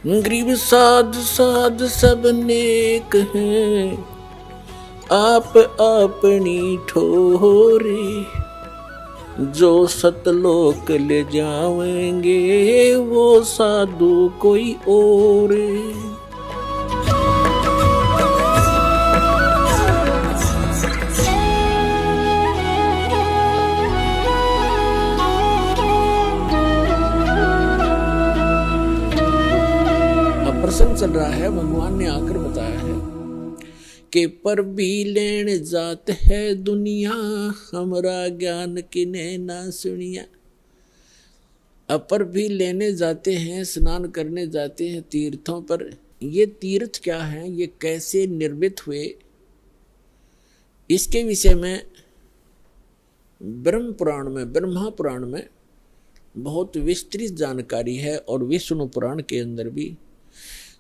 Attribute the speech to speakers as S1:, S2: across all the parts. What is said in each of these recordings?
S1: गरीब साध साध सब नेक हैं, आप अपनी ठोरे। जो सतलोक ले जाएंगे वो साधु कोई और। प्रसंग चल रहा है, भगवान ने आकर बताया है कि पर भी लेन जात है दुनिया, हमरा ज्ञान किने ना सुनिया। अपर भी लेने जाते हैं, स्नान करने जाते हैं तीर्थों पर। ये तीर्थ क्या है, ये कैसे निर्मित हुए, इसके विषय में ब्रह्म पुराण में, ब्रह्मा पुराण में बहुत विस्तृत जानकारी है, और विष्णु पुराण के अंदर भी।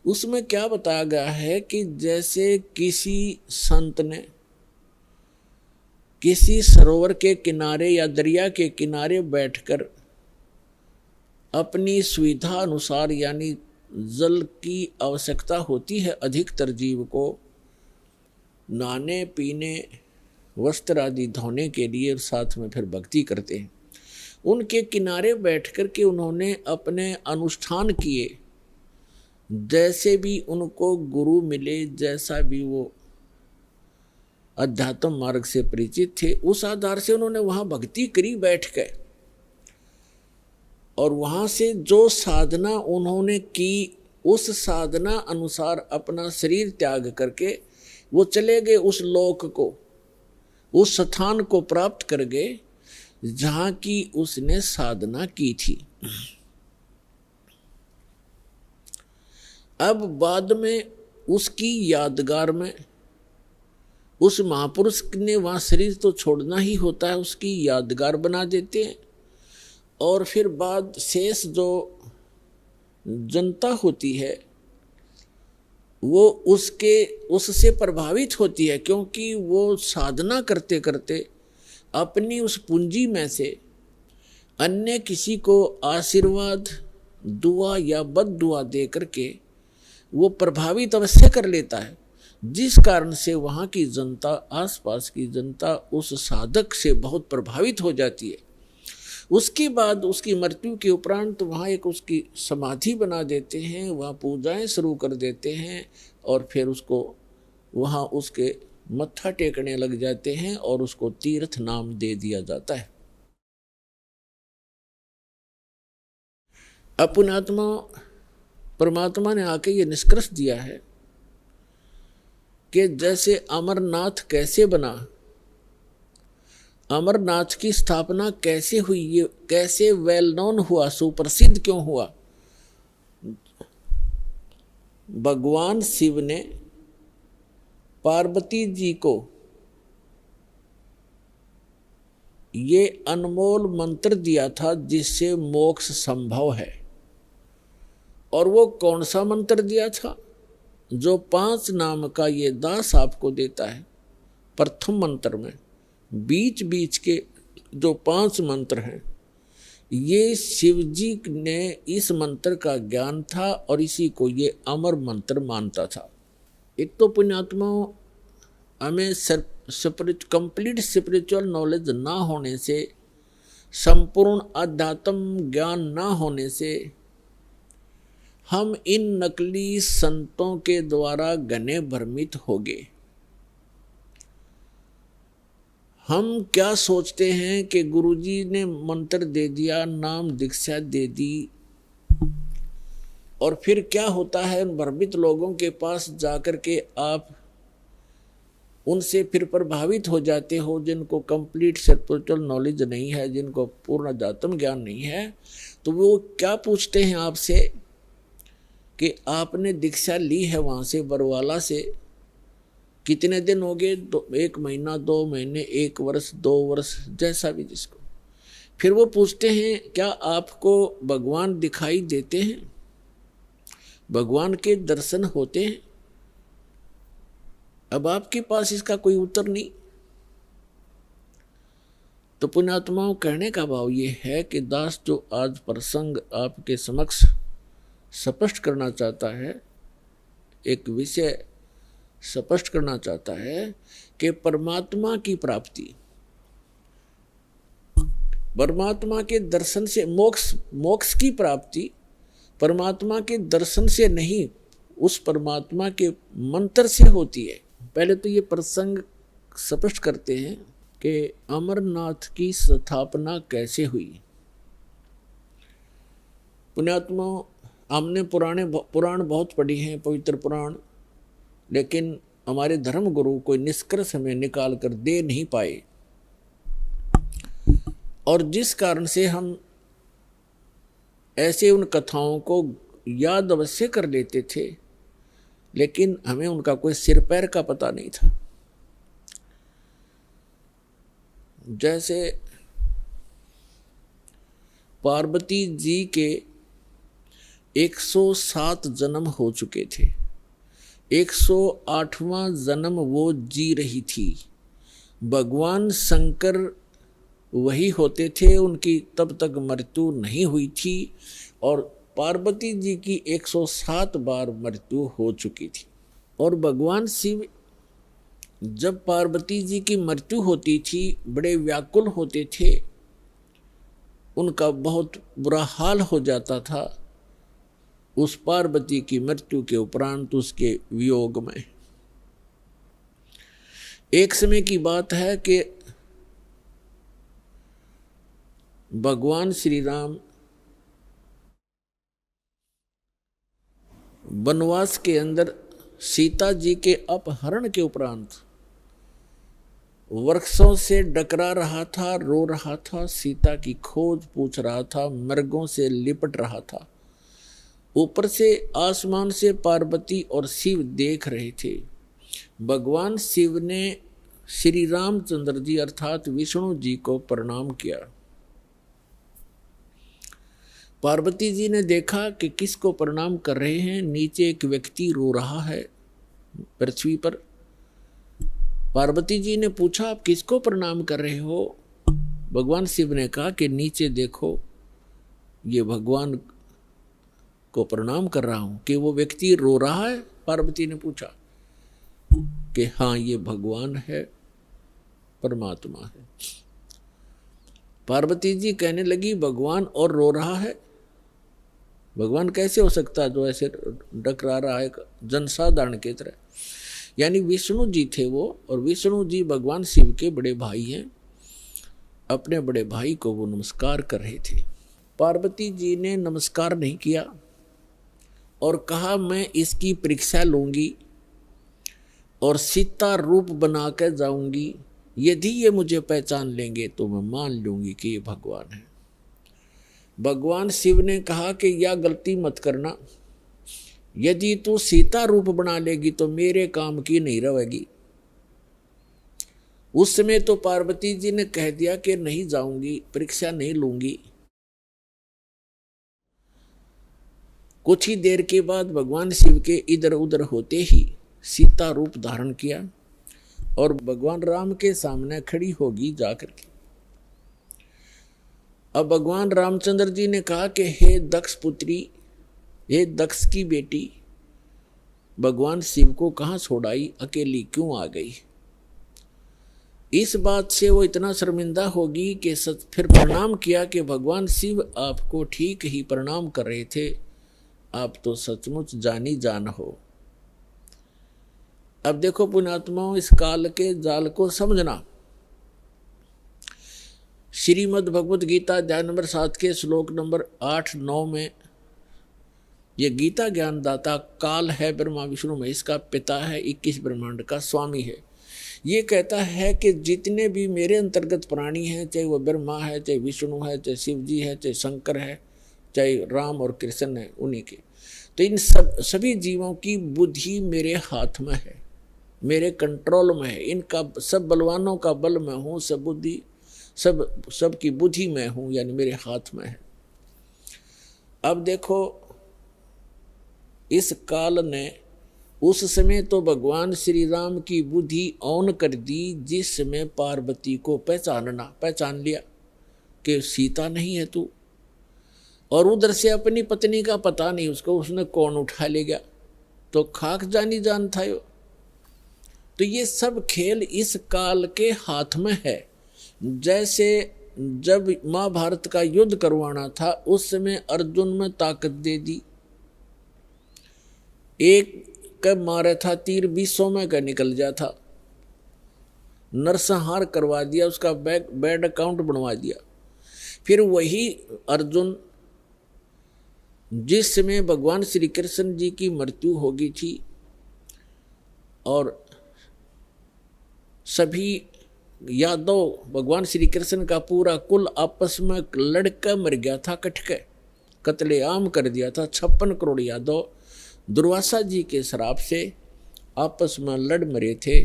S1: उसमें क्या बताया गया है कि जैसे किसी संत ने किसी सरोवर के किनारे या दरिया के किनारे बैठकर अपनी सुविधा अनुसार, यानी जल की आवश्यकता होती है अधिकतर जीव को नहाने पीने वस्त्र आदि धोने के लिए, और साथ में फिर भक्ति करते हैं। उनके किनारे बैठकर के उन्होंने अपने अनुष्ठान किए, जैसे भी उनको गुरु मिले, जैसा भी वो अध्यात्म मार्ग से परिचित थे, उस आधार से उन्होंने वहां भक्ति करी बैठ के। और वहां से जो साधना उन्होंने की, उस साधना अनुसार अपना शरीर त्याग करके वो चले गए उस लोक को, उस स्थान को प्राप्त कर गए जहां की उसने साधना की थी। अब बाद में उसकी यादगार में उस महापुरुष ने वहाँ शरीर तो छोड़ना ही होता है, उसकी यादगार बना देते हैं। और फिर बाद शेष जो जनता होती है वो उससे प्रभावित होती है, क्योंकि वो साधना करते करते अपनी उस पूंजी में से अन्य किसी को आशीर्वाद, दुआ या बद दुआ दे करके वो प्रभावित अवश्य कर लेता है, जिस कारण से वहाँ की जनता, आसपास की जनता उस साधक से बहुत प्रभावित हो जाती है। उसके बाद उसकी मृत्यु के उपरांत वहाँ एक उसकी समाधि बना देते हैं, वहाँ पूजाएं शुरू कर देते हैं, और फिर उसको वहाँ उसके मत्था टेकने लग जाते हैं, और उसको तीर्थ नाम दे दिया जाता है। अपुण्यात्मा परमात्मा ने आके ये निष्कर्ष दिया है कि जैसे अमरनाथ कैसे बना, अमरनाथ की स्थापना कैसे हुई, ये कैसे वेल नोन हुआ, सुप्रसिद्ध क्यों हुआ। भगवान शिव ने पार्वती जी को ये अनमोल मंत्र दिया था जिससे मोक्ष संभव है। और वो कौन सा मंत्र दिया था? जो 5 नाम का ये दास आपको देता है। प्रथम मंत्र में बीच बीच के जो 5 मंत्र हैं, ये शिव जी ने इस मंत्र का ज्ञान था और इसी को ये अमर मंत्र मानता था। एक तो पुण्यात्मा हमें कंप्लीट स्पिरिचुअल नॉलेज ना होने से, संपूर्ण अध्यात्म ज्ञान ना होने से हम इन नकली संतों के द्वारा घने भ्रमित हो गए। हम क्या सोचते हैं कि गुरुजी ने मंत्र दे दिया, नाम दीक्षा दे दी, और फिर क्या होता है, उन भ्रमित लोगों के पास जाकर के आप उनसे फिर प्रभावित हो जाते हो, जिनको कंप्लीट स्पिरिचुअल नॉलेज नहीं है, जिनको पूर्ण अध्यात्म ज्ञान नहीं है। तो वो क्या पूछते हैं आपसे कि आपने दीक्षा ली है वहाँ से बरवाला से, कितने दिन हो गए? 1 महीना, 2 महीने, 1 वर्ष, 2 वर्ष, जैसा भी जिसको। फिर वो पूछते हैं क्या आपको भगवान दिखाई देते हैं, भगवान के दर्शन होते हैं? अब आपके पास इसका कोई उत्तर नहीं। तो पुण्यात्माओं, कहने का भाव ये है कि दास जो आज प्रसंग आपके समक्ष स्पष्ट करना चाहता है, एक विषय स्पष्ट करना चाहता है कि परमात्मा की प्राप्ति, परमात्मा के दर्शन से, मोक्ष की प्राप्ति परमात्मा के दर्शन से नहीं, उस परमात्मा के मंत्र से होती है। पहले तो ये प्रसंग स्पष्ट करते हैं कि अमरनाथ की स्थापना कैसे हुई। पुण्यात्मा, हमने पुराण बहुत पढ़ी हैं, पवित्र पुराण, लेकिन हमारे धर्म गुरु कोई निष्कर्ष हमें निकाल कर दे नहीं पाए, और जिस कारण से हम ऐसे उन कथाओं को याद अवश्य कर लेते थे, लेकिन हमें उनका कोई सिर पैर का पता नहीं था। जैसे पार्वती जी के 107 जन्म हो चुके थे, 108वां जन्म वो जी रही थी। भगवान शंकर वही होते थे, उनकी तब तक मृत्यु नहीं हुई थी, और पार्वती जी की 107 बार मृत्यु हो चुकी थी। और भगवान शिव जब पार्वती जी की मृत्यु होती थी बड़े व्याकुल होते थे, उनका बहुत बुरा हाल हो जाता था उस पार्वती की मृत्यु के उपरांत, उसके वियोग में। एक समय की बात है कि भगवान श्री राम वनवास के अंदर सीता जी के अपहरण के उपरांत वृक्षों से डकरा रहा था, रो रहा था, सीता की खोज पूछ रहा था, मृगों से लिपट रहा था। ऊपर से आसमान से पार्वती और शिव देख रहे थे। भगवान शिव ने श्री रामचंद्र जी अर्थात विष्णु जी को प्रणाम किया। पार्वती जी ने देखा कि किसको प्रणाम कर रहे हैं, नीचे एक व्यक्ति रो रहा है पृथ्वी पर। पार्वती जी ने पूछा, आप किसको प्रणाम कर रहे हो? भगवान शिव ने कहा कि नीचे देखो, ये भगवान को प्रणाम कर रहा हूं। कि वो व्यक्ति रो रहा है? पार्वती ने पूछा कि हाँ, ये भगवान है, परमात्मा है। पार्वती जी कहने लगी, भगवान और रो रहा है? भगवान कैसे हो सकता है जो ऐसे डकरा रहा है जनसाधारण की तरह? यानी विष्णु जी थे वो, और विष्णु जी भगवान शिव के बड़े भाई हैं। अपने बड़े भाई को वो नमस्कार कर रहे थे। पार्वती जी ने नमस्कार नहीं किया और कहा, मैं इसकी परीक्षा लूंगी और सीता रूप बना कर जाऊंगी। यदि ये मुझे पहचान लेंगे तो मैं मान लूंगी कि ये भगवान है। भगवान शिव ने कहा कि यह गलती मत करना, यदि तू सीता रूप बना लेगी तो मेरे काम की नहीं रहेगी। उस समय तो पार्वती जी ने कह दिया कि नहीं जाऊंगी, परीक्षा नहीं लूंगी। कुछ ही देर के बाद भगवान शिव के इधर उधर होते ही सीता रूप धारण किया और भगवान राम के सामने खड़ी होगी जाकर के। अब भगवान रामचंद्र जी ने कहा कि हे दक्ष पुत्री, हे दक्ष की बेटी, भगवान शिव को कहाँ छोड़ाई, अकेली क्यों आ गई? इस बात से वो इतना शर्मिंदा होगी कि फिर प्रणाम किया कि भगवान शिव आपको ठीक ही प्रणाम कर रहे थे, आप तो सचमुच जानी जान हो। अब देखो पुण्यात्माओं, इस काल के जाल को समझना। श्रीमद् भगवद गीता अध्याय नंबर 7 के श्लोक नंबर 8-9 में ये गीता ज्ञानदाता काल है, ब्रह्मा विष्णु महेश का पिता है, 21 ब्रह्मांड का स्वामी है। ये कहता है कि जितने भी मेरे अंतर्गत प्राणी हैं, चाहे वो ब्रह्मा है, चाहे विष्णु है, चाहे शिव जी है, चाहे शंकर है, चाहे राम और कृष्ण है, उन्हीं के, तो इन सभी जीवों की बुद्धि मेरे हाथ में है, मेरे कंट्रोल में है। इनका सब बलवानों का बल मैं हूँ, सब बुद्धि सब की बुद्धि मैं हूँ, यानी मेरे हाथ में है। अब देखो, इस काल ने उस समय तो भगवान श्री राम की बुद्धि ऑन कर दी, जिस समय पार्वती को पहचान लिया कि सीता नहीं है तू। और उधर से अपनी पत्नी का पता नहीं उसको, उसने कौन उठा ले गया, तो खाक जानी जान था यो। तो ये सब खेल इस काल के हाथ में है। जैसे जब महाभारत का युद्ध करवाना था उस समय अर्जुन में ताकत दे दी, एक कब मारा था तीर 20 में का निकल जा था, नरसंहार करवा दिया, उसका बैड अकाउंट बनवा दिया। फिर वही अर्जुन जिस समय भगवान श्री कृष्ण जी की मृत्यु हो गई थी और सभी यादव भगवान श्री कृष्ण का पूरा कुल आपस में लड़कर मर गया था, कटके कत्लेआम कर दिया था। 56 करोड़ यादव दुर्वासा जी के श्राप से आपस में लड़ मरे थे।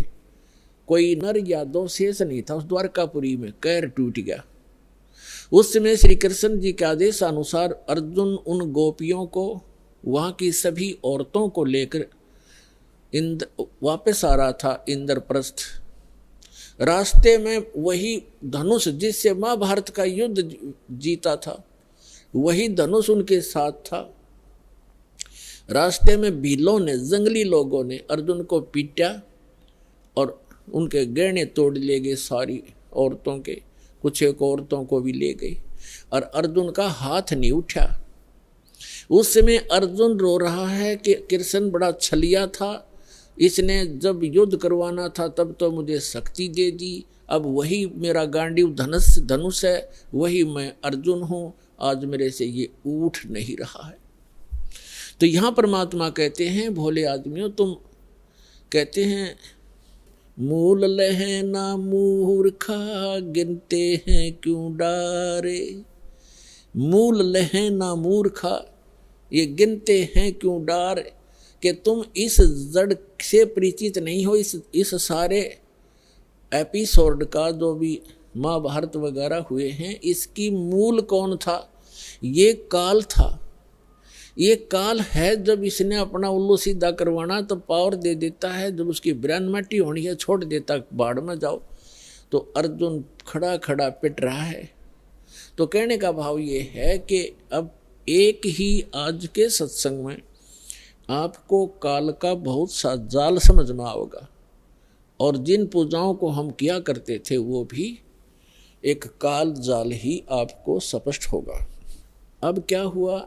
S1: कोई नर यादव शेष नहीं था उस द्वारकापुरी में, कैर टूट गया। उस समय श्री कृष्ण जी के आदेश अनुसार अर्जुन उन गोपियों को, वहां की सभी औरतों को लेकर वापस आ रहा था इंद्रप्रस्थ। रास्ते में वही धनुष जिससे महाभारत का युद्ध जीता था, वही धनुष उनके साथ था। रास्ते में भीलों ने, जंगली लोगों ने अर्जुन को पीटा और उनके गहने तोड़ ले गए, सारी औरतों के, कुछ एक औरतों को भी ले गई और अर्जुन का हाथ नहीं उठा। उस समय अर्जुन रो रहा है कि कृष्ण बड़ा छलिया था, इसने जब युद्ध करवाना था तब तो मुझे शक्ति दे दी, अब वही मेरा गांडीव धनुष है, वही मैं अर्जुन हूँ, आज मेरे से ये उठ नहीं रहा है। तो यहाँ परमात्मा कहते हैं, भोले आदमियों तुम कहते हैं मूल लहे ना मूर्खा, गिनते हैं क्यों डारे। मूल लहे ना मूर्खा, ये गिनते हैं क्यों डारे, कि तुम इस जड़ से परिचित नहीं हो। इस सारे एपिसोड का जो भी महाभारत वगैरह हुए हैं, इसकी मूल कौन था? ये काल था। ये काल है, जब इसने अपना उल्लू सीधा करवाना तो पावर दे देता है, जब उसकी ब्रेन मट्टी होनी है छोड़ देता बाढ़ में जाओ। तो अर्जुन खड़ा खड़ा पिट रहा है। तो कहने का भाव ये है कि अब एक ही आज के सत्संग में आपको काल का बहुत सा जाल समझ में आओगा, और जिन पूजाओं को हम किया करते थे वो भी एक काल जाल ही आपको स्पष्ट होगा। अब क्या हुआ,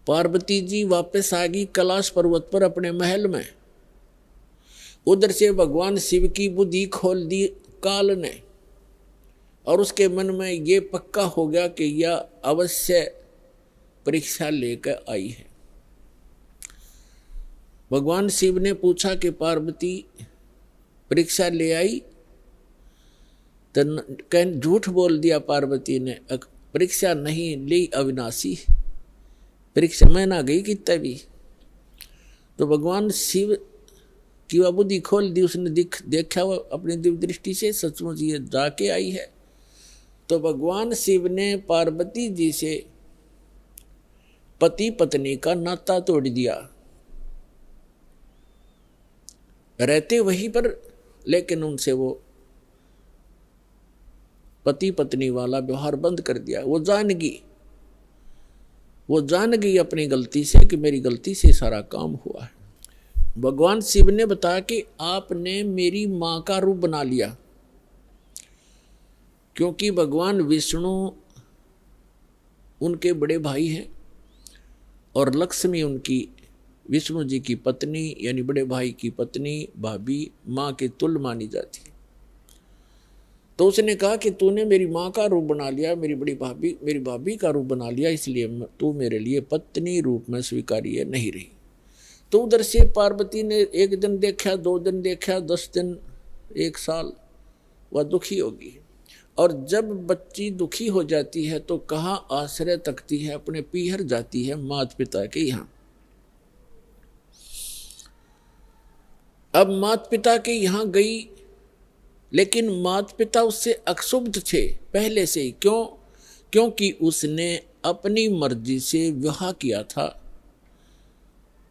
S1: पार्वती जी वापस आ गई कैलाश पर्वत पर अपने महल में। उधर से भगवान शिव की बुद्धि खोल दी काल ने, और उसके मन में ये पक्का हो गया कि यह अवश्य परीक्षा लेकर आई है। भगवान शिव ने पूछा कि पार्वती परीक्षा ले आई? तो झूठ बोल दिया पार्वती ने, परीक्षा नहीं ली अविनाशी, परीक्षा में ना गई कितना भी। तो भगवान शिव की वह बुद्धि खोल दी, उसने देखा वो अपनी दिव्य दृष्टि से सचमुच ये जाके आई है। तो भगवान शिव ने पार्वती जी से पति पत्नी का नाता तोड़ दिया, रहते वहीं पर, लेकिन उनसे वो पति पत्नी वाला व्यवहार बंद कर दिया। वो जान गई अपनी गलती से कि मेरी गलती से सारा काम हुआ है। भगवान शिव ने बताया कि आपने मेरी मां का रूप बना लिया, क्योंकि भगवान विष्णु उनके बड़े भाई हैं और लक्ष्मी उनकी, विष्णु जी की पत्नी यानी बड़े भाई की पत्नी, भाभी, माँ के तुल्य मानी जाती है। तो उसने कहा कि तूने मेरी माँ का रूप बना लिया, मेरी भाभी का रूप बना लिया, इसलिए तू मेरे लिए पत्नी रूप में स्वीकार्य नहीं रही। तो उधर से पार्वती ने एक दिन देखा, 2 दिन देखा, 10 दिन, 1 साल, वह दुखी होगी। और जब बच्ची दुखी हो जाती है तो कहाँ आश्रय तकती है, अपने पीहर जाती है माता पिता के यहाँ। अब माता पिता के यहाँ गई, लेकिन माता पिता उससे अक्षुब्ध थे पहले से ही। क्यों? क्योंकि उसने अपनी मर्जी से विवाह किया था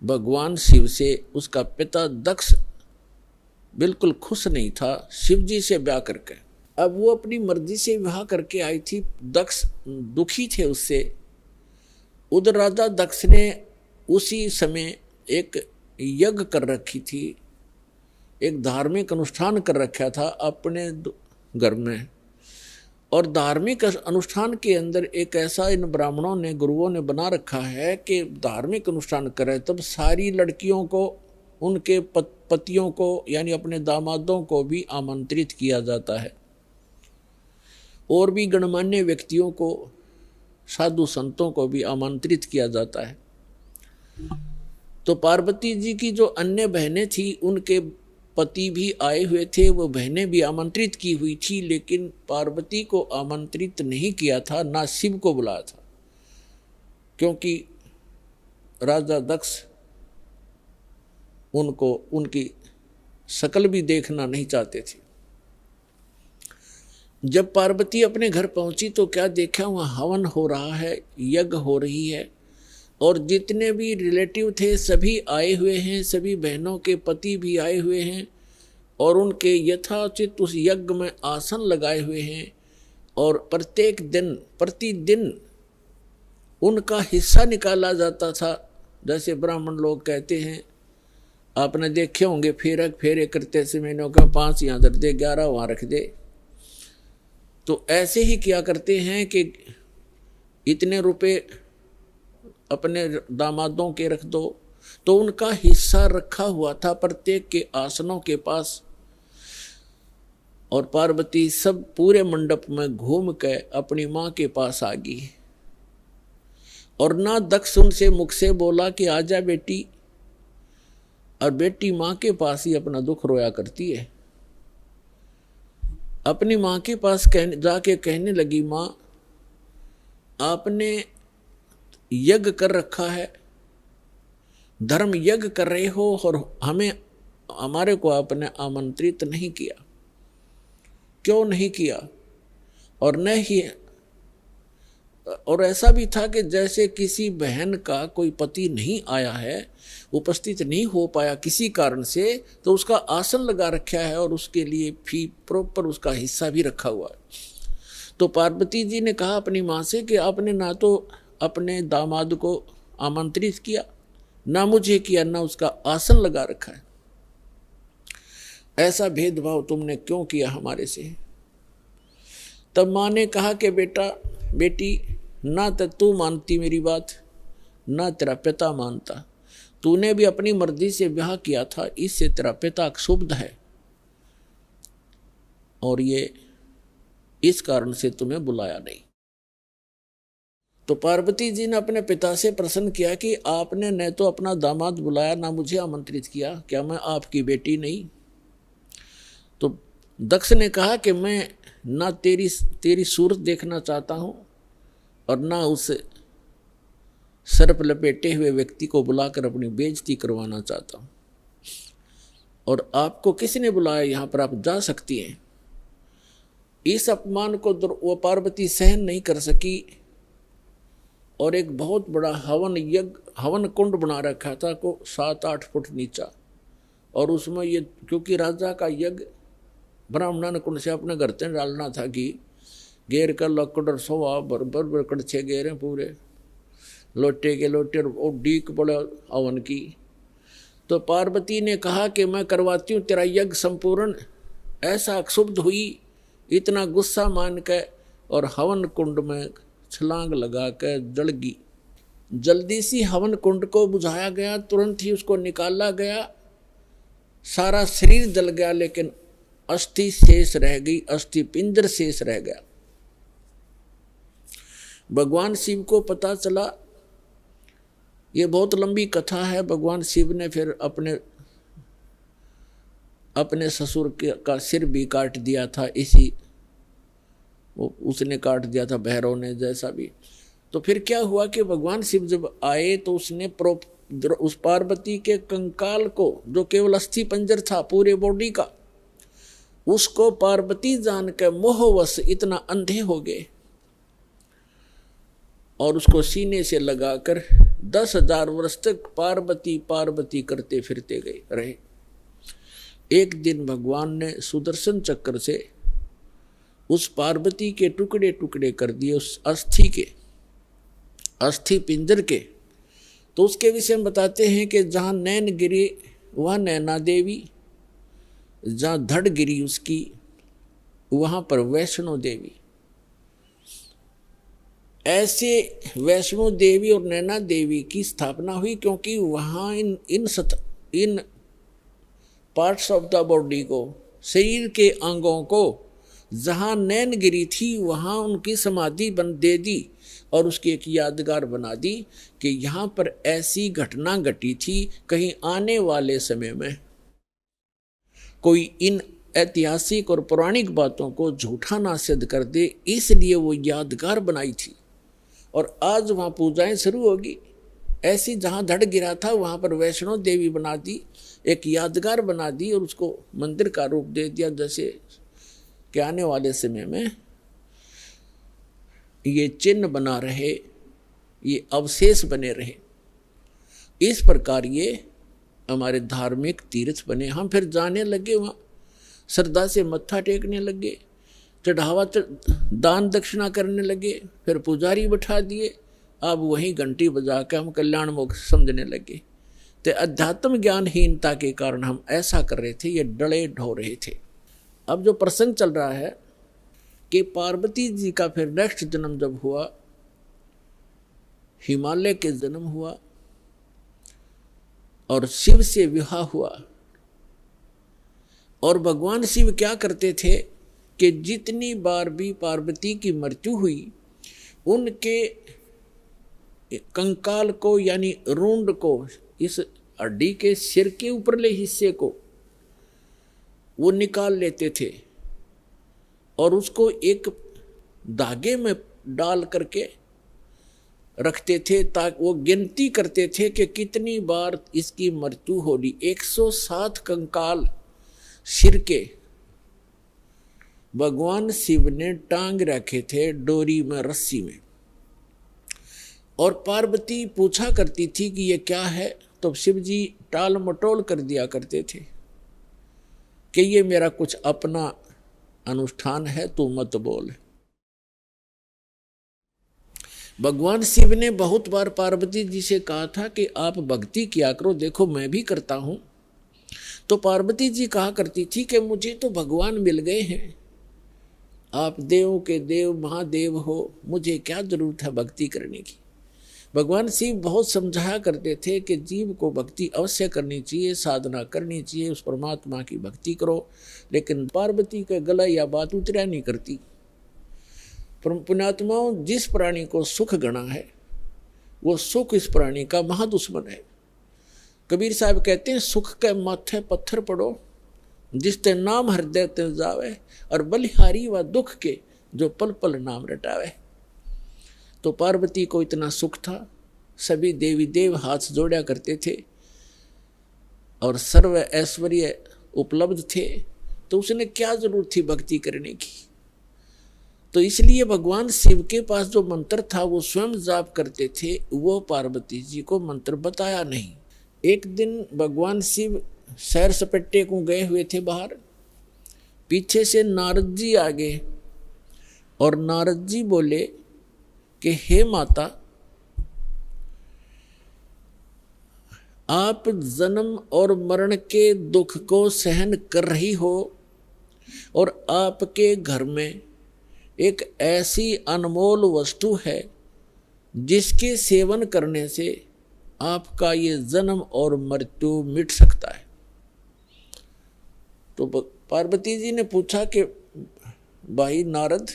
S1: भगवान शिव से। उसका पिता दक्ष बिल्कुल खुश नहीं था शिव जी से ब्याह करके। अब वो अपनी मर्जी से विवाह करके आई थी। दक्ष दुखी थे उससे। उधर राजा दक्ष ने उसी समय एक यज्ञ कर रखी थी, एक धार्मिक अनुष्ठान कर रखा था अपने घर में। और धार्मिक अनुष्ठान के अंदर एक ऐसा इन ब्राह्मणों ने, गुरुओं ने बना रखा है कि धार्मिक अनुष्ठान करे तब सारी लड़कियों को, उनके पतियों को यानी अपने दामादों को भी आमंत्रित किया जाता है, और भी गणमान्य व्यक्तियों को, साधु संतों को भी आमंत्रित किया जाता है। तो पार्वती जी की जो अन्य बहनें थी उनके पति भी आए हुए थे, वो बहनें भी आमंत्रित की हुई थी, लेकिन पार्वती को आमंत्रित नहीं किया था, ना शिव को बुलाया था, क्योंकि राजा दक्ष उनको उनकी शकल भी देखना नहीं चाहते थे। जब पार्वती अपने घर पहुंची तो क्या देखा, वहाँ हवन हो रहा है, यज्ञ हो रही है, और जितने भी रिलेटिव थे सभी आए हुए हैं, सभी बहनों के पति भी आए हुए हैं, और उनके यथाचित उस यज्ञ में आसन लगाए हुए हैं, और प्रत्येक दिन प्रतिदिन उनका हिस्सा निकाला जाता था। जैसे ब्राह्मण लोग कहते हैं, आपने देखे होंगे फेरे करते समय का 5 यहाँ धर दे, 11 वहाँ रख दे। तो ऐसे ही किया करते हैं कि इतने रुपए अपने दामादों के रख दो, तो उनका हिस्सा रखा हुआ था प्रत्येक के आसनों के पास। और पार्वती सब पूरे मंडप में घूम के अपनी माँ के पास आ गई, और ना दक्ष उनसे मुख से बोला कि आजा बेटी, और बेटी माँ के पास ही अपना दुख रोया करती है। अपनी माँ के पास जाके कहने लगी, माँ आपने यज्ञ कर रखा है, धर्म यज्ञ कर रहे हो, और हमारे को आपने आमंत्रित नहीं किया, क्यों नहीं किया? और न ही, और ऐसा भी था कि जैसे किसी बहन का कोई पति नहीं आया है, उपस्थित नहीं हो पाया किसी कारण से, तो उसका आसन लगा रखा है और उसके लिए फी प्रॉपर उसका हिस्सा भी रखा हुआ है। तो पार्वती जी ने कहा अपनी माँ से कि आपने ना तो अपने दामाद को आमंत्रित किया, ना मुझे किया, ना उसका आसन लगा रखा है, ऐसा भेदभाव तुमने क्यों किया हमारे से? तब माँ ने कहा कि बेटी, ना तो तू मानती मेरी बात, ना तेरा पिता मानता, तूने भी अपनी मर्जी से ब्याह किया था, इससे तेरा पिता क्षुब्ध है, और ये इस कारण से तुम्हें बुलाया नहीं। तो पार्वती जी ने अपने पिता से प्रश्न किया कि आपने न तो अपना दामाद बुलाया, ना मुझे आमंत्रित किया, क्या मैं आपकी बेटी नहीं? तो दक्ष ने कहा कि मैं ना तेरी सूरत देखना चाहता हूं, और ना उस सर्प लपेटे हुए व्यक्ति को बुलाकर अपनी बेइज्जती करवाना चाहता हूं, और आपको किसने बुलाया? यहाँ पर आप जा सकती हैं। इस अपमान को वो पार्वती सहन नहीं कर सकी, और एक बहुत बड़ा हवन कुंड बना रखा था को 7-8 फुट नीचा, और उसमें ये, क्योंकि राजा का यज्ञ ब्राह्मण ने कुंड से अपने घर से डालना था कि घेर कर लकड़ और सोवा बरबर कड़छे घेरे पूरे लोटे के लोटे, और डीक पड़े हवन की। तो पार्वती ने कहा कि मैं करवाती हूँ तेरा यज्ञ संपूर्ण। ऐसा क्षुब्ध हुई, इतना गुस्सा मान के, और हवन कुंड में छलांग लगा कर जल गई। जल्दी सी हवन कुंड को बुझाया गया, तुरंत ही उसको निकाला गया, सारा शरीर जल गया, लेकिन अस्थि शेष रह गई, अस्थि पिंजर शेष रह गया। भगवान शिव को पता चला, ये बहुत लंबी कथा है। भगवान शिव ने फिर अपने ससुर का सिर भी काट दिया था, उसने काट दिया था, भैरव ने, जैसा भी। तो फिर क्या हुआ कि भगवान शिव जब आए तो उसने उस पार्वती के कंकाल को, जो केवल अस्थि पंजर था पूरे बॉडी का, उसको पार्वती जान के मोहवश इतना अंधे हो गए, और उसको सीने से लगाकर 10,000 वर्ष तक पार्वती पार्वती करते फिरते रहे। एक दिन भगवान ने सुदर्शन चक्र से उस पार्वती के टुकड़े टुकड़े कर दिए, उस अस्थि के, अस्थि पिंजर के। तो उसके विषय में बताते हैं कि जहाँ नैन गिरी वह नैना देवी, जहाँ धड़ गिरी उसकी वहाँ पर वैष्णो देवी। ऐसे वैष्णो देवी और नैना देवी की स्थापना हुई क्योंकि वहाँ इन पार्ट्स ऑफ द बॉडी को, शरीर के अंगों को, जहाँ नैन गिरी थी वहाँ उनकी समाधि दे दी और उसकी एक यादगार बना दी कि यहाँ पर ऐसी घटना घटी थी, कहीं आने वाले समय में कोई इन ऐतिहासिक और पौराणिक बातों को झूठा ना सिद्ध कर दे, इसलिए वो यादगार बनाई थी। और आज वहाँ पूजाएं शुरू होगी। ऐसी जहाँ धड़ गिरा था वहाँ पर वैष्णो देवी बना दी, एक यादगार बना दी और उसको मंदिर का रूप दे दिया, जैसे कि आने वाले समय में ये चिन्ह बना रहे, ये अवशेष बने रहे। इस प्रकार ये हमारे धार्मिक तीर्थ बने। हम फिर जाने लगे, वहाँ श्रद्धा से मत्था टेकने लगे, चढ़ावा दान दक्षिणा करने लगे, फिर पुजारी बैठा दिए, अब वहीं घंटी बजा के हम कल्याण मोक्ष समझने लगे। तो अध्यात्म ज्ञानहीनता के कारण हम ऐसा कर रहे थे, ये डले ढो रहे थे। अब जो प्रसंग चल रहा है कि पार्वती जी का फिर नेक्स्ट जन्म जब हुआ, हिमालय के जन्म हुआ और शिव से विवाह हुआ। और भगवान शिव क्या करते थे कि जितनी बार भी पार्वती की मृत्यु हुई, उनके कंकाल को यानी रूंड को, इस हड्डी के सिर के ऊपरले हिस्से को वो निकाल लेते थे और उसको एक धागे में डाल करके रखते थे, ताकि वो गिनती करते थे कि कितनी बार इसकी मृत्यु होगी। 107 कंकाल सिर के भगवान शिव ने टांग रखे थे डोरी में, रस्सी में। और पार्वती पूछा करती थी कि ये क्या है, तो शिव जी टाल मटोल कर दिया करते थे कि ये मेरा कुछ अपना अनुष्ठान है, तू मत बोल। भगवान शिव ने बहुत बार पार्वती जी से कहा था कि आप भक्ति किया करो, देखो मैं भी करता हूं। तो पार्वती जी कहा करती थी कि मुझे तो भगवान मिल गए हैं, आप देवों के देव महादेव हो, मुझे क्या जरूरत है भक्ति करने की। भगवान शिव बहुत समझाया करते थे कि जीव को भक्ति अवश्य करनी चाहिए, साधना करनी चाहिए, उस परमात्मा की भक्ति करो। लेकिन पार्वती का गला या बात उतरा नहीं करती। पुण्यात्माओं, जिस प्राणी को सुख गणा है वो सुख इस प्राणी का महादुश्मन है। कबीर साहब कहते हैं, सुख के माथे पत्थर पड़ो जिसते नाम हृदय ते जावे, और बलिहारी व दुख के जो पल पल नाम रटावे। तो पार्वती को इतना सुख था, सभी देवी देव हाथ जोड़ा करते थे और सर्व ऐश्वर्य उपलब्ध थे, तो उसने क्या जरूरत थी भक्ति करने की। तो इसलिए भगवान शिव के पास जो मंत्र था वो स्वयं जाप करते थे, वो पार्वती जी को मंत्र बताया नहीं। एक दिन भगवान शिव सैर सपट्टे को गए हुए थे बाहर, पीछे से नारद जी आ गए और नारद जी बोले कि हे माता, आप जन्म और मरण के दुख को सहन कर रही हो और आपके घर में एक ऐसी अनमोल वस्तु है जिसके सेवन करने से आपका ये जन्म और मृत्यु मिट सकता है। तो पार्वती जी ने पूछा कि भाई नारद,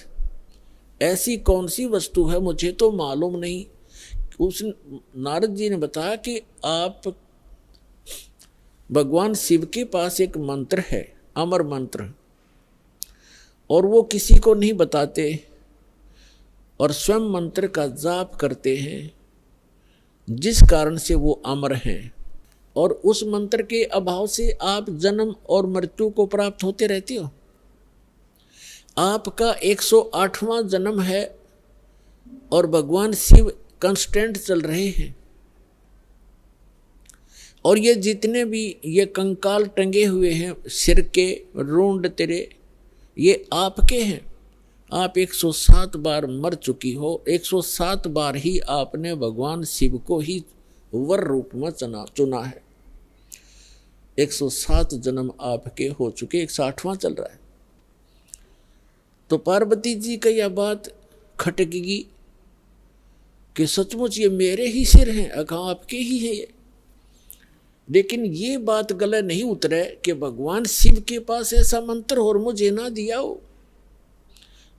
S1: ऐसी कौन सी वस्तु है, मुझे तो मालूम नहीं। उस नारद जी ने बताया कि आप भगवान शिव के पास एक मंत्र है, अमर मंत्र, और वो किसी को नहीं बताते और स्वयं मंत्र का जाप करते हैं, जिस कारण से वो अमर हैं। और उस मंत्र के अभाव से आप जन्म और मृत्यु को प्राप्त होते रहते हो। आपका 108वां जन्म है और भगवान शिव कांस्टेंट चल रहे हैं। और ये जितने भी ये कंकाल टंगे हुए हैं सिर के, रूंड तेरे, ये आपके हैं। आप 107 बार मर चुकी हो, 107 बार ही आपने भगवान शिव को ही वर रूप में चुना है। 107 जन्म आपके हो चुके, 108वां चल रहा है। तो पार्वती जी का यह बात खटकेगी कि सचमुच ये मेरे ही सिर हैं, अगर आपके ही है ये। लेकिन ये बात गले नहीं उतरे कि भगवान शिव के पास ऐसा मंत्र और मुझे ना दिया हो,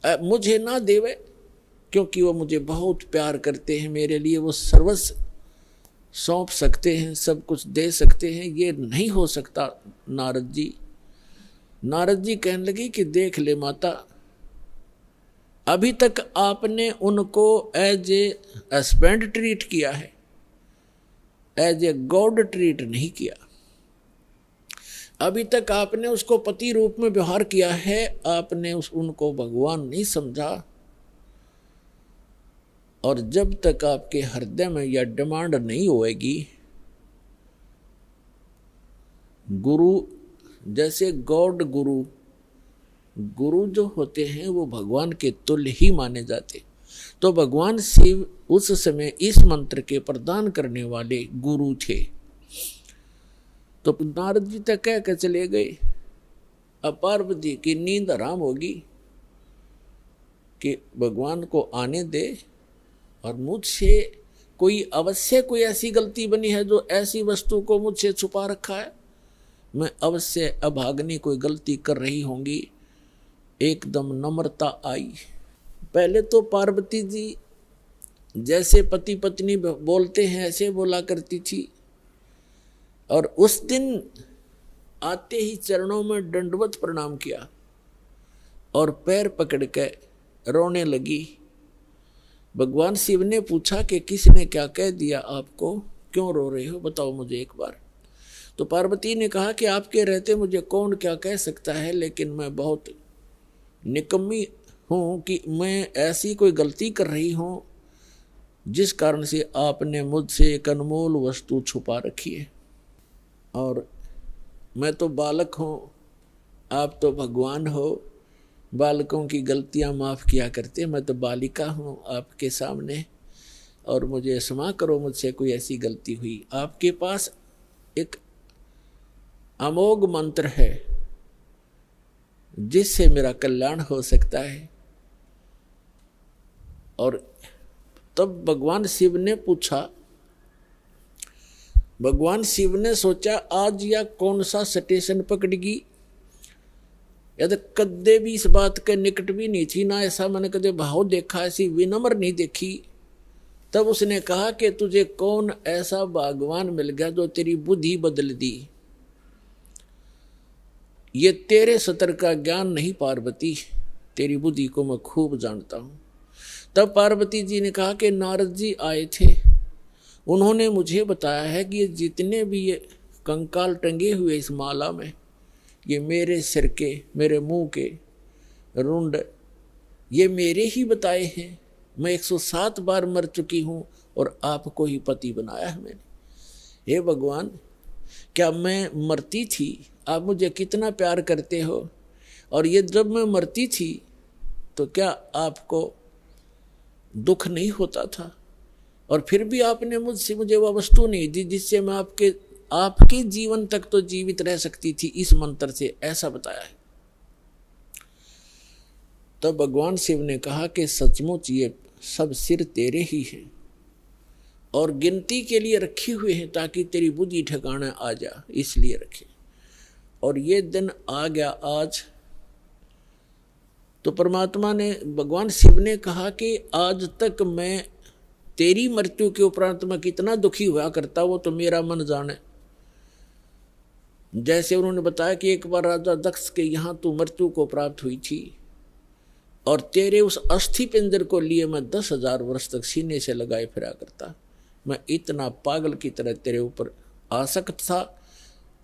S1: मुझे ना देवे, क्योंकि वो मुझे बहुत प्यार करते हैं, मेरे लिए वो सर्वस्व सौंप सकते हैं, सब कुछ दे सकते हैं। ये नहीं हो सकता नारद जी। नारद जी कहने लगे कि देख ले माता, अभी तक आपने उनको एज ए हस्बैंड ट्रीट किया है, एज ए गॉड ट्रीट नहीं किया। अभी तक आपने उसको पति रूप में व्यवहार किया है, आपने उनको भगवान नहीं समझा। और जब तक आपके हृदय में यह डिमांड नहीं होएगी, गुरु जैसे गॉड गुरु जो होते हैं वो भगवान के तुल्य ही माने जाते। तो भगवान शिव उस समय इस मंत्र के प्रदान करने वाले गुरु थे। तो नारद जी तक कह के चले गए। अब पार्वती की नींद हराम होगी कि भगवान को आने दे, और मुझसे कोई अवश्य कोई ऐसी गलती बनी है जो ऐसी वस्तु को मुझसे छुपा रखा है, मैं अवश्य अभाग्नि कोई गलती कर रही होंगी। एकदम नम्रता आई। पहले तो पार्वती जी जैसे पति पत्नी बोलते हैं ऐसे बोला करती थी, और उस दिन आते ही चरणों में दंडवत प्रणाम किया और पैर पकड़ के रोने लगी। भगवान शिव ने पूछा कि किसने क्या कह दिया आपको, क्यों रो रहे हो, बताओ मुझे एक बार। तो पार्वती ने कहा कि आपके रहते मुझे कौन क्या कह सकता है, लेकिन मैं बहुत निकम्मी हूँ कि मैं ऐसी कोई गलती कर रही हूँ जिस कारण से आपने मुझसे एक अनमोल वस्तु छुपा रखी है। और मैं तो बालक हूँ, आप तो भगवान हो, बालकों की गलतियाँ माफ़ किया करते, मैं तो बालिका हूँ आपके सामने, और मुझे क्षमा करो, मुझसे कोई ऐसी गलती हुई। आपके पास एक अमोघ मंत्र है जिससे मेरा कल्याण हो सकता है। और तब भगवान शिव ने पूछा, भगवान शिव ने सोचा आज या कौन सा स्टेशन पकड़गी, या तो कदे भी इस बात के निकट भी नहीं थी, ना ऐसा मैंने कदे भाव देखा, ऐसी विनम्र नहीं देखी। तब उसने कहा कि तुझे कौन ऐसा भगवान मिल गया जो तेरी बुद्धि बदल दी। ये तेरे सतर का ज्ञान नहीं पार्वती, तेरी बुद्धि को मैं खूब जानता हूँ। तब पार्वती जी ने कहा कि नारद जी आए थे, उन्होंने मुझे बताया है कि ये जितने भी ये कंकाल टंगे हुए इस माला में, ये मेरे सिर के, मेरे मुंह के रुंड, ये मेरे ही बताए हैं। मैं 107 बार मर चुकी हूँ और आपको ही पति बनाया है मैंने। हे भगवान, क्या मैं मरती थी, आप मुझे कितना प्यार करते हो, और ये जब मैं मरती थी तो क्या आपको दुख नहीं होता था, और फिर भी आपने मुझे वह वस्तु नहीं दी जिससे मैं आपके जीवन तक तो जीवित रह सकती थी, इस मंत्र से ऐसा बताया है। तो भगवान शिव ने कहा कि सचमुच ये सब सिर तेरे ही हैं और गिनती के लिए रखे हुए हैं ताकि तेरी बुद्धि ठिकाने आ जा, इसलिए रखे। और ये दिन आ गया आज। तो परमात्मा ने, भगवान शिव ने कहा कि आज तक मैं तेरी मृत्यु के उपरांत मैं कितना दुखी हुआ करता, वो तो मेरा मन जाने। जैसे उन्होंने बताया कि एक बार राजा दक्ष के यहाँ तू मृत्यु को प्राप्त हुई थी, और तेरे उस अस्थि पिंजर को लिए मैं 10,000 वर्ष तक सीने से लगाए फिरा करता। मैं इतना पागल की तरह तेरे ऊपर आसक्त था,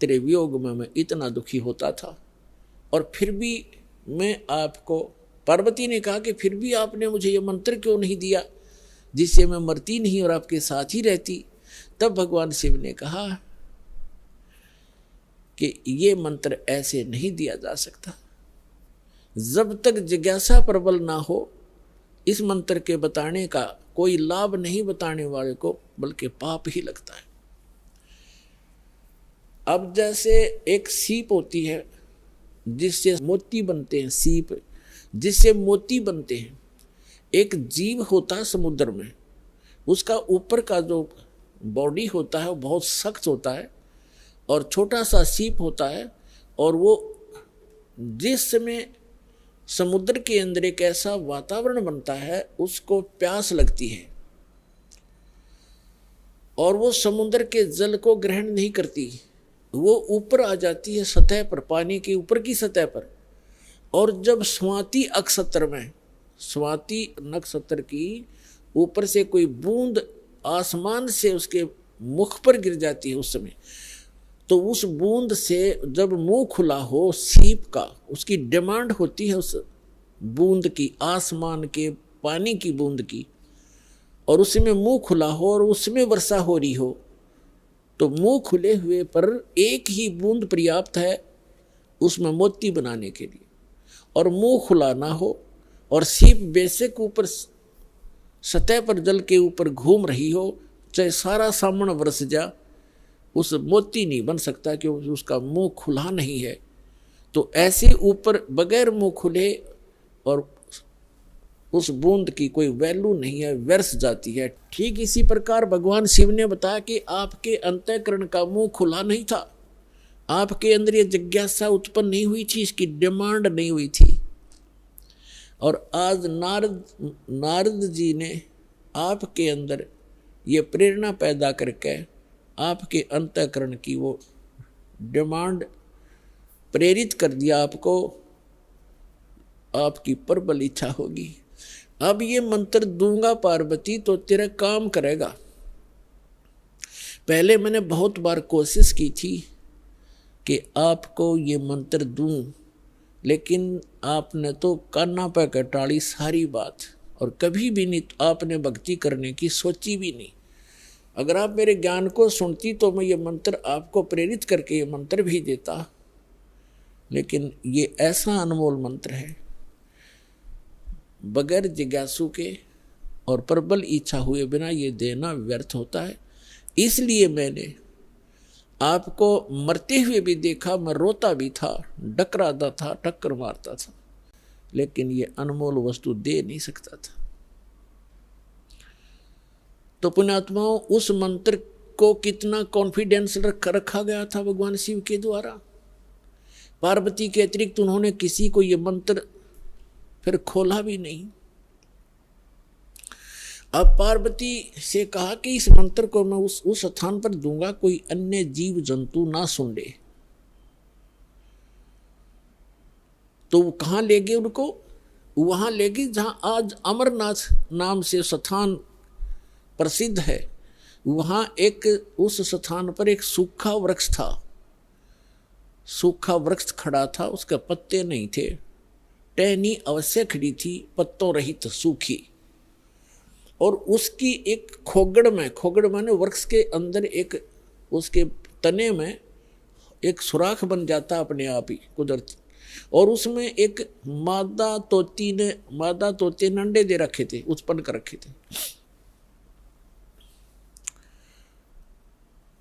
S1: तेरे वियोग में मैं इतना दुखी होता था, और फिर भी मैं आपको, पार्वती ने कहा कि फिर भी आपने मुझे ये मंत्र क्यों नहीं दिया जिससे मैं मरती नहीं और आपके साथ ही रहती। तब भगवान शिव ने कहा कि ये मंत्र ऐसे नहीं दिया जा सकता, जब तक जिज्ञासा प्रबल ना हो इस मंत्र के बताने का कोई लाभ नहीं बताने वाले को, बल्कि पाप ही लगता है। अब जैसे एक सीप होती है जिससे मोती बनते हैं, सीप जिससे मोती बनते हैं। एक जीव होता है समुद्र में, उसका ऊपर का जो बॉडी होता है वो बहुत सख्त होता है और छोटा सा सीप होता है, और वो जिस समय समुद्र के अंदर एक ऐसा वातावरण बनता है उसको प्यास लगती है और वो समुद्र के जल को ग्रहण नहीं करती, वो ऊपर आ जाती है सतह पर, पानी के ऊपर की सतह पर। और जब स्वाति नक्षत्र में, स्वाति नक्षत्र की ऊपर से कोई बूंद आसमान से उसके मुख पर गिर जाती है उस समय, तो उस बूंद से जब मुंह खुला हो सीप का, उसकी डिमांड होती है उस बूंद की, आसमान के पानी की बूंद की, और उसमें मुंह खुला हो और उसमें वर्षा हो रही हो, तो मुंह खुले हुए पर एक ही बूंद पर्याप्त है उसमें मोती बनाने के लिए, और मुंह खुला ना हो और सीप बेशक ऊपर सतह पर जल के ऊपर घूम रही हो, चाहे सारा सामन बरस जा, उस मोती नहीं बन सकता क्योंकि उसका मुंह खुला नहीं है। तो ऐसे ऊपर बगैर मुंह खुले और उस बूंद की कोई वैल्यू नहीं है, व्यर्थ जाती है। ठीक इसी प्रकार भगवान शिव ने बताया कि आपके अंतःकरण का मुंह खुला नहीं था, आपके अंदर ये जिज्ञासा उत्पन्न नहीं हुई थी, इसकी डिमांड नहीं हुई थी। और आज नारद जी ने आपके अंदर ये प्रेरणा पैदा करके आपके अंतःकरण की वो डिमांड प्रेरित कर दिया, आपको आपकी प्रबल इच्छा होगी। अब ये मंत्र दूंगा पार्वती तो तेरा काम करेगा। पहले मैंने बहुत बार कोशिश की थी कि आपको ये मंत्र दूं, लेकिन आपने तो कान्ना पे कटाड़ी सारी बात, और कभी भी नहीं आपने भक्ति करने की सोची भी नहीं। अगर आप मेरे ज्ञान को सुनती तो मैं ये मंत्र आपको प्रेरित करके ये मंत्र भी देता, लेकिन ये ऐसा अनमोल मंत्र है, बगैर जिज्ञासु के और प्रबल इच्छा हुए बिना ये देना व्यर्थ होता है। इसलिए मैंने आपको मरते हुए भी देखा, मैं रोता भी था, डकराता था, टक्कर मारता था, लेकिन ये अनमोल वस्तु दे नहीं सकता था। तो पुण्यात्माओं, उस मंत्र को कितना कॉन्फिडेंस रखा गया था भगवान शिव के द्वारा। पार्वती के अतिरिक्त उन्होंने किसी को ये मंत्र फिर खोला भी नहीं। अब पार्वती से कहा कि इस मंत्र को मैं उस स्थान पर दूंगा, कोई अन्य जीव जंतु ना सुन ले। तो वो कहाँ ले गए उनको? वहां ले गए जहां आज अमरनाथ नाम से स्थान प्रसिद्ध है। वहां एक उस स्थान पर एक सूखा वृक्ष था, सूखा वृक्ष खड़ा था, उसके पत्ते नहीं थे, टहनी अवश्य खड़ी थी, पत्तों रहित सूखी, और उसकी एक खोगड़ माने वृक्ष के अंदर एक उसके तने में एक सुराख बन जाता अपने आप ही कुदरती, और उसमें एक मादा तोते ने अंडे दे रखे थे, उत्पन्न कर रखे थे।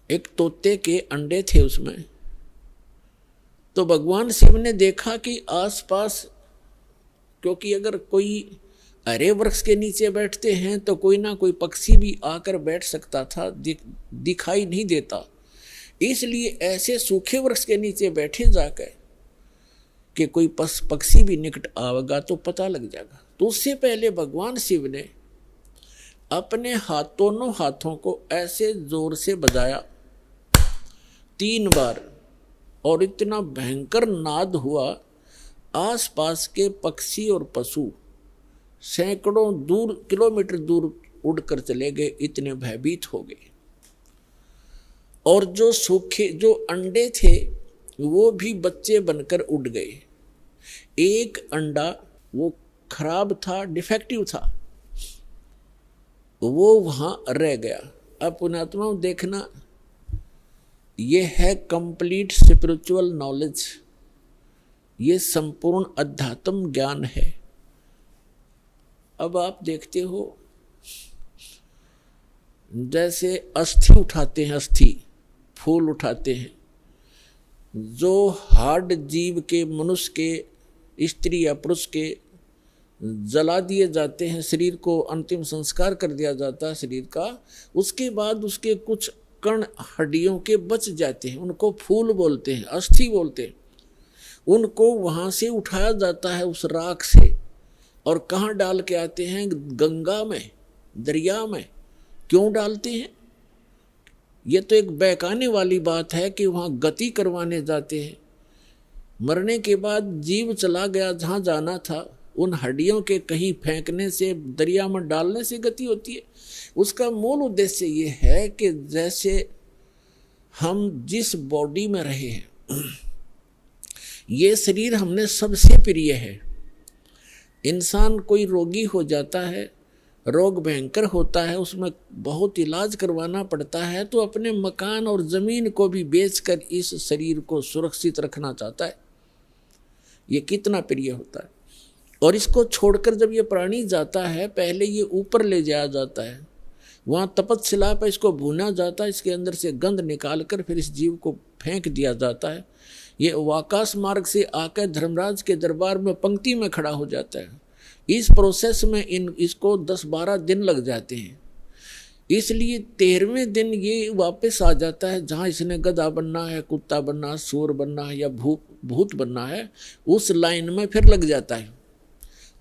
S1: एक तोते के अंडे थे उसमें। तो भगवान शिव ने देखा कि आसपास, क्योंकि अगर कोई हरे वृक्ष के नीचे बैठते हैं तो कोई ना कोई पक्षी भी आकर बैठ सकता था, दिखाई नहीं देता, इसलिए ऐसे सूखे वृक्ष के नीचे बैठे जाकर कि कोई पक्षी भी निकट आवेगा तो पता लग जाएगा। तो उससे पहले भगवान शिव ने अपने दोनों हाथों को ऐसे जोर से बजाया 3 बार, और इतना भयंकर नाद हुआ, आसपास के पक्षी और पशु सैकड़ों किलोमीटर दूर उड़कर चले गए, इतने भयभीत हो गए। और जो अंडे थे वो भी बच्चे बनकर उड़ गए। एक अंडा वो खराब था, डिफेक्टिव था, वो वहां रह गया। अब पुण्यात्मा देखना, ये है कंप्लीट स्पिरिचुअल नॉलेज। ये संपूर्ण अध्यात्म ज्ञान है। अब आप देखते हो जैसे अस्थि उठाते हैं, अस्थि फूल उठाते हैं, जो हार्ड जीव के, मनुष्य के, स्त्री या पुरुष के जला दिए जाते हैं, शरीर को अंतिम संस्कार कर दिया जाता है शरीर का, उसके बाद उसके कुछ कण हड्डियों के बच जाते हैं, उनको फूल बोलते हैं, अस्थि बोलते हैं। उनको वहाँ से उठाया जाता है उस राख से, और कहाँ डाल के आते हैं? गंगा में, दरिया में। क्यों डालते हैं? ये तो एक बहकाने वाली बात है कि वहाँ गति करवाने जाते हैं। मरने के बाद जीव चला गया जहाँ जाना था, उन हड्डियों के कहीं फेंकने से, दरिया में डालने से गति होती है। उसका मूल उद्देश्य ये है कि जैसे हम जिस बॉडी में रहे हैं, ये शरीर हमने सबसे प्रिय है। इंसान कोई रोगी हो जाता है, रोग भयंकर होता है, उसमें बहुत इलाज करवाना पड़ता है, तो अपने मकान और ज़मीन को भी बेचकर इस शरीर को सुरक्षित रखना चाहता है। ये कितना प्रिय होता है। और इसको छोड़कर जब ये प्राणी जाता है, पहले ये ऊपर ले जाया जाता है, वहाँ तपस्शिला पर इसको भूना जाता है, इसके अंदर से गंध निकाल कर फिर इस जीव को फेंक दिया जाता है। ये आकाश मार्ग से आकर धर्मराज के दरबार में पंक्ति में खड़ा हो जाता है। इस प्रोसेस में इसको 10-12 दिन लग जाते हैं। इसलिए 13वें दिन ये वापस आ जाता है जहाँ इसने गधा बनना है, कुत्ता बनना, सूर बनना है या भूत बनना है, उस लाइन में फिर लग जाता है।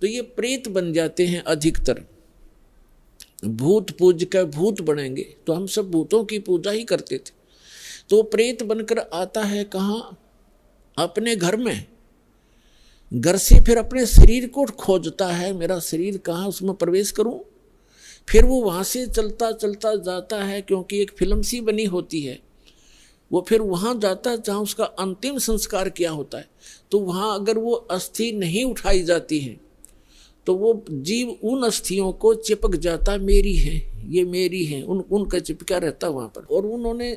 S1: तो ये प्रेत बन जाते हैं अधिकतर। भूत पूज कर भूत बनेंगे, तो हम सब भूतों की पूजा ही करते थे। तो प्रेत बनकर आता है कहाँ? अपने घर में। घर से फिर अपने शरीर को खोजता है, मेरा शरीर कहाँ, उसमें प्रवेश करूं। फिर वो वहाँ से चलता चलता जाता है, क्योंकि एक फिल्म सी बनी होती है, वो फिर वहाँ जाता है जहाँ उसका अंतिम संस्कार किया होता है। तो वहाँ अगर वो अस्थि नहीं उठाई जाती है तो वो जीव उन अस्थियों को चिपक जाता, मेरी है, ये मेरी है, उनका चिपका रहता वहाँ पर। और उन्होंने,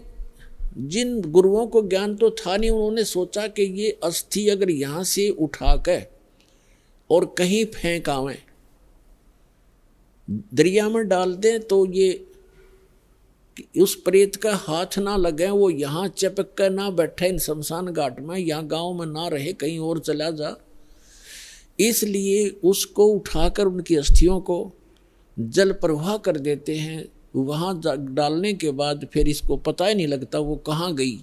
S1: जिन गुरुओं को ज्ञान तो था नहीं, उन्होंने सोचा कि ये अस्थि अगर यहाँ से उठा कर और कहीं फेंक आवें, दरिया में डाल दें, तो ये उस प्रेत का हाथ ना लगे, वो यहाँ चिपक कर ना बैठे इन शमशान घाट में, यहाँ गांव में ना रहे, कहीं और चला जा। इसलिए उसको उठाकर उनकी अस्थियों को जल प्रवाह कर देते हैं। वहाँ डालने के बाद फिर इसको पता ही नहीं लगता वो कहाँ गई।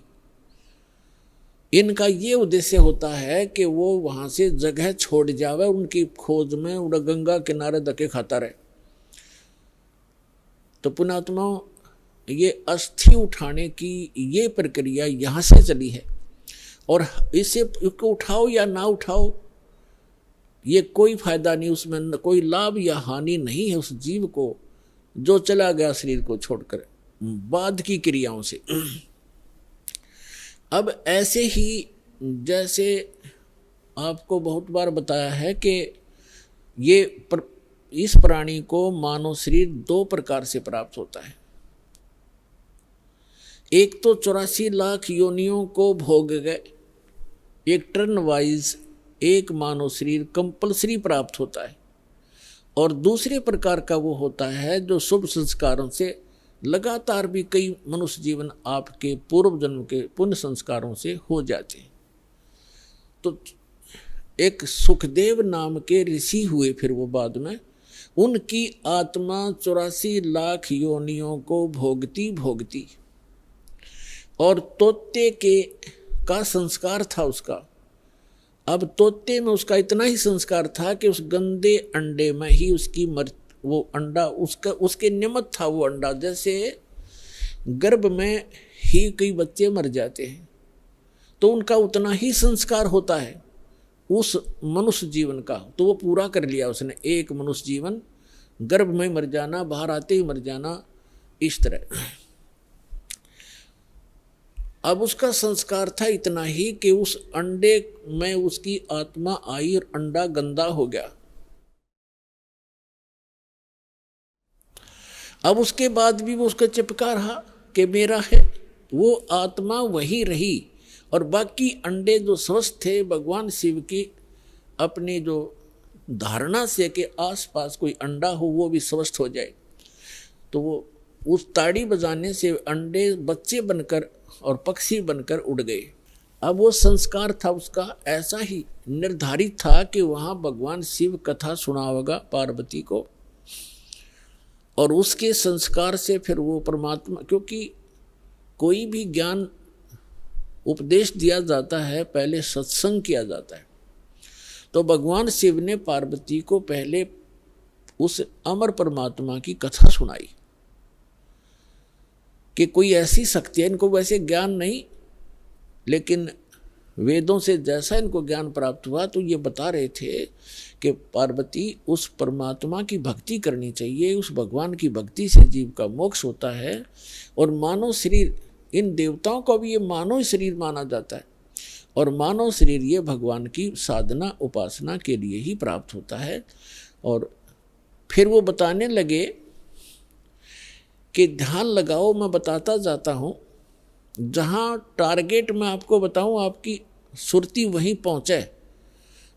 S1: इनका ये उद्देश्य होता है कि वो वहाँ से जगह छोड़ जावे, उनकी खोज में उड़ा गंगा किनारे धक्के खाता रहे। तो पुण्यात्माओं, ये अस्थि उठाने की ये प्रक्रिया यहाँ से चली है। और इसे उठाओ या ना उठाओ, ये कोई फायदा नहीं, उसमें कोई लाभ या हानि नहीं है उस जीव को जो चला गया शरीर को छोड़कर बाद की क्रियाओं से। अब ऐसे ही जैसे आपको बहुत बार बताया है कि इस प्राणी को मानव शरीर 2 प्रकार से प्राप्त होता है। एक तो 84 लाख योनियों को भोग गए, एक टर्न वाइज एक मानव शरीर कंपल्सरी प्राप्त होता है। और दूसरे प्रकार का वो होता है जो शुभ संस्कारों से लगातार भी कई मनुष्य जीवन आपके पूर्व जन्म के पुण्य संस्कारों से हो जाते हैं। तो एक सुखदेव नाम के ऋषि हुए, फिर वो बाद में उनकी आत्मा 84 लाख योनियों को भोगती भोगती, और तोते का संस्कार था उसका। अब तोते में उसका इतना ही संस्कार था कि उस गंदे अंडे में ही उसकी वो अंडा उसके निमित्त था वो अंडा। जैसे गर्भ में ही कई बच्चे मर जाते हैं, तो उनका उतना ही संस्कार होता है उस मनुष्य जीवन का, तो वो पूरा कर लिया उसने। एक मनुष्य जीवन, गर्भ में मर जाना, बाहर आते ही मर जाना, इस तरह। अब उसका संस्कार था इतना ही कि उस अंडे में उसकी आत्मा आई और अंडा गंदा हो गया। अब उसके बाद भी वो उसका चिपका रहा कि मेरा है, वो आत्मा वही रही और बाकी अंडे जो स्वस्थ थे भगवान शिव की अपनी जो धारणा से कि आसपास कोई अंडा हो वो भी स्वस्थ हो जाए, तो वो उस ताड़ी बजाने से अंडे बच्चे बनकर और पक्षी बनकर उड़ गए। अब वो संस्कार था उसका ऐसा ही निर्धारित था कि वहाँ भगवान शिव कथा सुनावेगा पार्वती को, और उसके संस्कार से फिर वो परमात्मा, क्योंकि कोई भी ज्ञान उपदेश दिया जाता है पहले सत्संग किया जाता है, तो भगवान शिव ने पार्वती को पहले उस अमर परमात्मा की कथा सुनाई कि कोई ऐसी शक्ति है, इनको वैसे ज्ञान नहीं, लेकिन वेदों से जैसा इनको ज्ञान प्राप्त हुआ तो ये बता रहे थे कि पार्वती उस परमात्मा की भक्ति करनी चाहिए, उस भगवान की भक्ति से जीव का मोक्ष होता है। और मानव शरीर, इन देवताओं को भी ये मानव शरीर माना जाता है, और मानव शरीर ये भगवान की साधना उपासना के लिए ही प्राप्त होता है। और फिर वो बताने लगे कि ध्यान लगाओ, मैं बताता जाता हूँ, जहाँ टारगेट मैं आपको बताऊँ आपकी सुरती वहीं पहुँचे।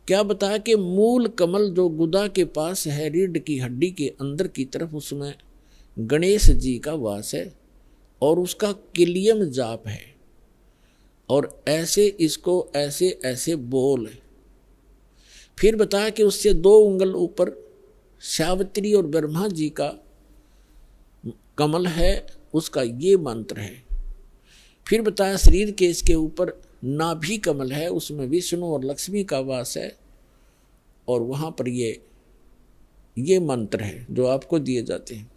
S1: क्या बताया कि मूल कमल जो गुदा के पास है, रीढ़ की हड्डी के अंदर की तरफ, उसमें गणेश जी का वास है और उसका किलियम जाप है, और ऐसे इसको ऐसे ऐसे बोल। फिर बताया कि उससे 2 उंगल ऊपर सावित्री और ब्रह्मा जी का कमल है, उसका ये मंत्र है। फिर बताया शरीर के इसके ऊपर नाभि कमल है, उसमें विष्णु और लक्ष्मी का वास है, और वहाँ पर ये मंत्र है जो आपको दिए जाते हैं,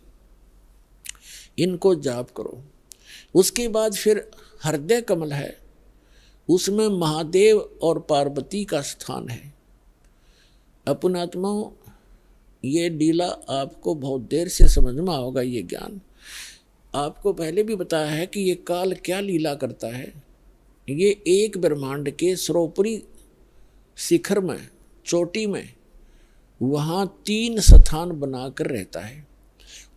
S1: इनको जाप करो। उसके बाद फिर हृदय कमल है, उसमें महादेव और पार्वती का स्थान है। अपनात्माओं, ये लीला आपको बहुत देर से समझ में आओगा। ये ज्ञान आपको पहले भी बताया है कि ये काल क्या लीला करता है। ये एक ब्रह्मांड के सर्वोपरि शिखर में, चोटी में, वहाँ 3 स्थान बनाकर रहता है,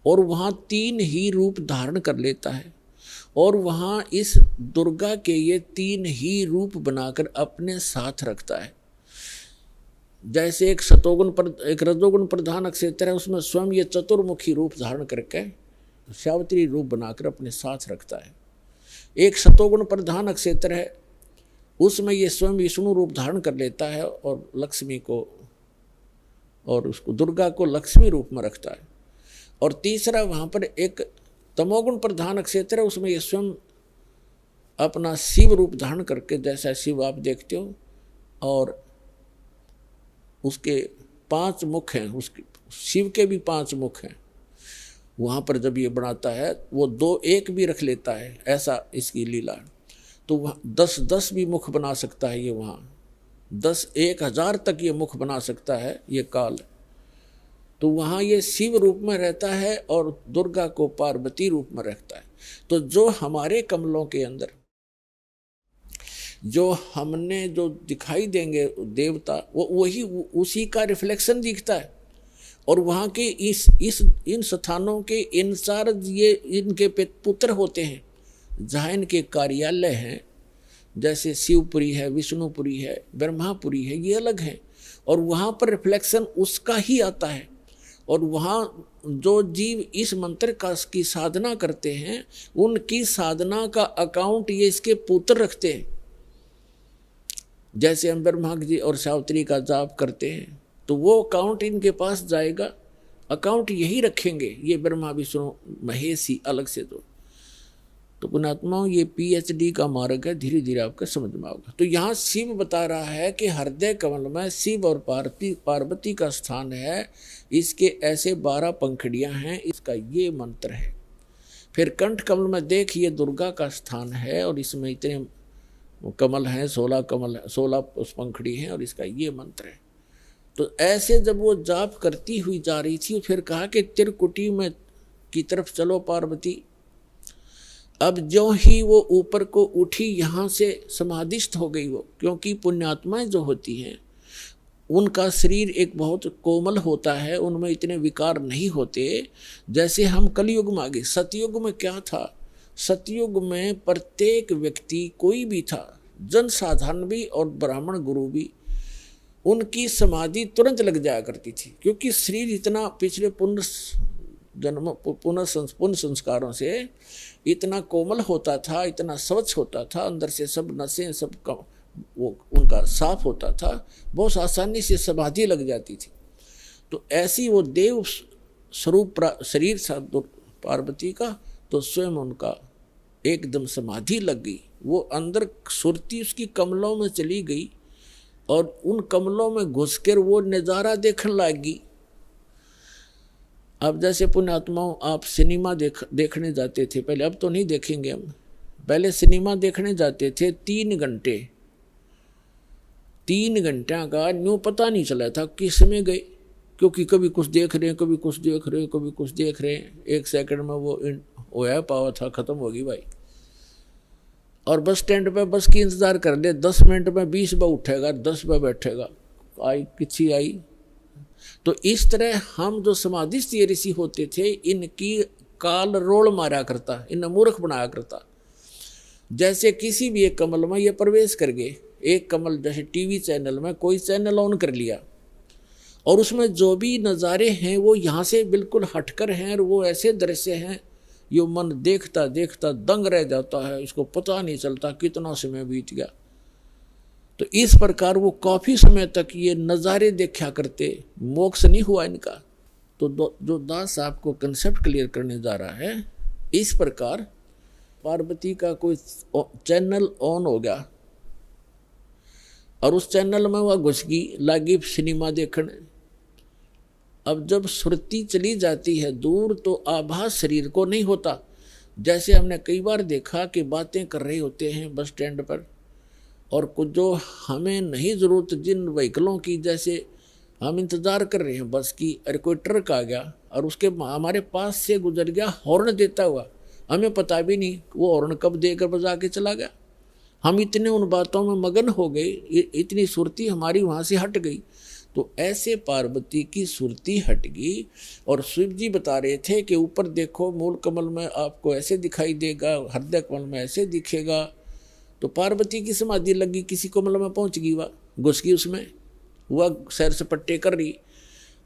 S1: और वहाँ 3 ही रूप धारण कर लेता है, और वहाँ इस दुर्गा के ये 3 ही रूप बनाकर अपने साथ रखता है। जैसे एक एक रजोगुण प्रधान अक्षेत्र है, उसमें स्वयं ये चतुर्मुखी रूप धारण करके सावित्री रूप बनाकर अपने साथ रखता है। एक सतोगुण प्रधान अक्षेत्र है, उसमें ये स्वयं विष्णु रूप धारण कर लेता है और लक्ष्मी को और उसको दुर्गा को लक्ष्मी रूप में रखता है। और तीसरा वहाँ पर एक तमोगुण प्रधान क्षेत्र है, उसमें ये स्वयं अपना शिव रूप धारण करके, जैसा शिव आप देखते हो, और उसके 5 मुख हैं, उसके शिव के भी 5 मुख हैं। वहाँ पर जब ये बनाता है वो 2-1 भी रख लेता है, ऐसा इसकी लीला। तो वहाँ 10-10 भी मुख बना सकता है ये, वहाँ 10-1000 तक ये मुख बना सकता है ये काल। तो वहाँ ये शिव रूप में रहता है और दुर्गा को पार्वती रूप में रखता है। तो जो हमारे कमलों के अंदर जो हमने जो दिखाई देंगे देवता, वो वही उसी का रिफ्लेक्शन दिखता है। और वहाँ के इन स्थानों के इंचार्ज ये इनके पुत्र होते हैं, जहाँ इनके कार्यालय हैं, जैसे शिवपुरी है, विष्णुपुरी है, ब्रह्मापुरी है, ये अलग हैं, और वहाँ पर रिफ्लेक्शन उसका ही आता है। और वहाँ जो जीव इस मंत्र की साधना करते हैं, उनकी साधना का अकाउंट ये इसके पुत्र रखते हैं। जैसे हम ब्रह्मा जी और सावित्री का जाप करते हैं, तो वो अकाउंट इनके पास जाएगा, अकाउंट यही रखेंगे ये ब्रह्मा विष्णु महेश ही अलग से। तो पुण्यात्माओं, ये PhD का मार्ग है, धीरे धीरे आपका समझ में आएगा। तो यहाँ शिव बता रहा है कि हृदय कमल में शिव और पार्वती का स्थान है, इसके ऐसे 12 पंखुड़ियाँ हैं, इसका ये मंत्र है। फिर कंठ कमल में देख, ये दुर्गा का स्थान है, और इसमें इतने कमल हैं, 16 पंखुड़ी हैं, और इसका ये मंत्र है। तो ऐसे जब वो जाप करती हुई जा रही थी, फिर कहा कि त्रिकुटी में की तरफ चलो पार्वती। अब जो ही वो ऊपर को उठी, यहाँ से समाधिस्थ हो गई वो, क्योंकि पुण्यात्माएं जो होती हैं उनका शरीर एक बहुत कोमल होता है, उनमें इतने विकार नहीं होते जैसे हम कलयुग में आ गए। सतयुग में क्या था? सतयुग में प्रत्येक व्यक्ति कोई भी था, जन साधारण भी और ब्राह्मण गुरु भी, उनकी समाधि तुरंत लग जाया करती थी, क्योंकि शरीर इतना पिछले पुनः संस्कारों से इतना कोमल होता था, इतना स्वच्छ होता था, अंदर से सब नसें सब वो उनका साफ होता था, बहुत आसानी से समाधि लग जाती थी। तो ऐसी वो देव स्वरूप शरीर था पार्वती का, तो स्वयं उनका एकदम समाधि लग गई। वो अंदर सुरती उसकी कमलों में चली गई और उन कमलों में घुसकर वो नज़ारा देखने लगी। अब जैसे पुण्यात्माओं आप सिनेमा देखने जाते थे पहले, अब तो नहीं देखेंगे हम, पहले सिनेमा देखने जाते थे 3 घंटे, 3 घंटा का न्यू पता नहीं चला था किस में गए, क्योंकि कभी कुछ देख रहे हैं, कभी कुछ देख रहे हैं, कभी कुछ देख रहे हैं, 1 सेकंड में वो होया पावा था खत्म होगी भाई। और बस स्टैंड पे बस की इंतजार कर ले, 10 मिनट में 20 बार उठेगा, 10 बार बैठेगा, आई किसी आई। तो इस तरह हम जो समाधिस्थ ऋषि होते थे, इनकी काल रोल मारा करता, इन्हें मूर्ख बनाया करता। जैसे किसी भी एक कमल में ये प्रवेश कर गए, एक कमल जैसे टीवी चैनल में कोई चैनल ऑन कर लिया और उसमें जो भी नज़ारे हैं वो यहाँ से बिल्कुल हटकर हैं और वो ऐसे दृश्य हैं यो मन देखता देखता दंग रह जाता है, इसको पता नहीं चलता कितना समय बीत गया। तो इस प्रकार वो काफ़ी समय तक ये नज़ारे देखा करते, मोक्ष नहीं हुआ इनका। तो जो दास आपको कंसेप्ट क्लियर करने जा रहा है, इस प्रकार पार्वती का कोई चैनल ऑन हो गया और उस चैनल में वह घुस गई, लागी सिनेमा देखने। अब जब सुरती चली जाती है दूर तो आभास शरीर को नहीं होता। जैसे हमने कई बार देखा कि बातें कर रहे होते हैं बस स्टैंड पर, और कुछ जो हमें नहीं ज़रूरत जिन व्हीकलों की, जैसे हम इंतज़ार कर रहे हैं बस की, अरे कोई ट्रक आ गया और उसके हमारे पास से गुजर गया हॉर्न देता हुआ, हमें पता भी नहीं वो हॉर्न कब देकर बजा के चला गया। हम इतने उन बातों में मगन हो गए, इतनी सुरती हमारी वहाँ से हट गई। तो ऐसे पार्वती की सुरती हट गई और शिव जी बता रहे थे कि ऊपर देखो मूल कमल में आपको ऐसे दिखाई देगा, हृदय कमल में ऐसे दिखेगा। तो पार्वती की समाधि लगी, किसी कमल में पहुंच गई, वह घुस गई उसमें, वह सैर सपट्टे कर रही।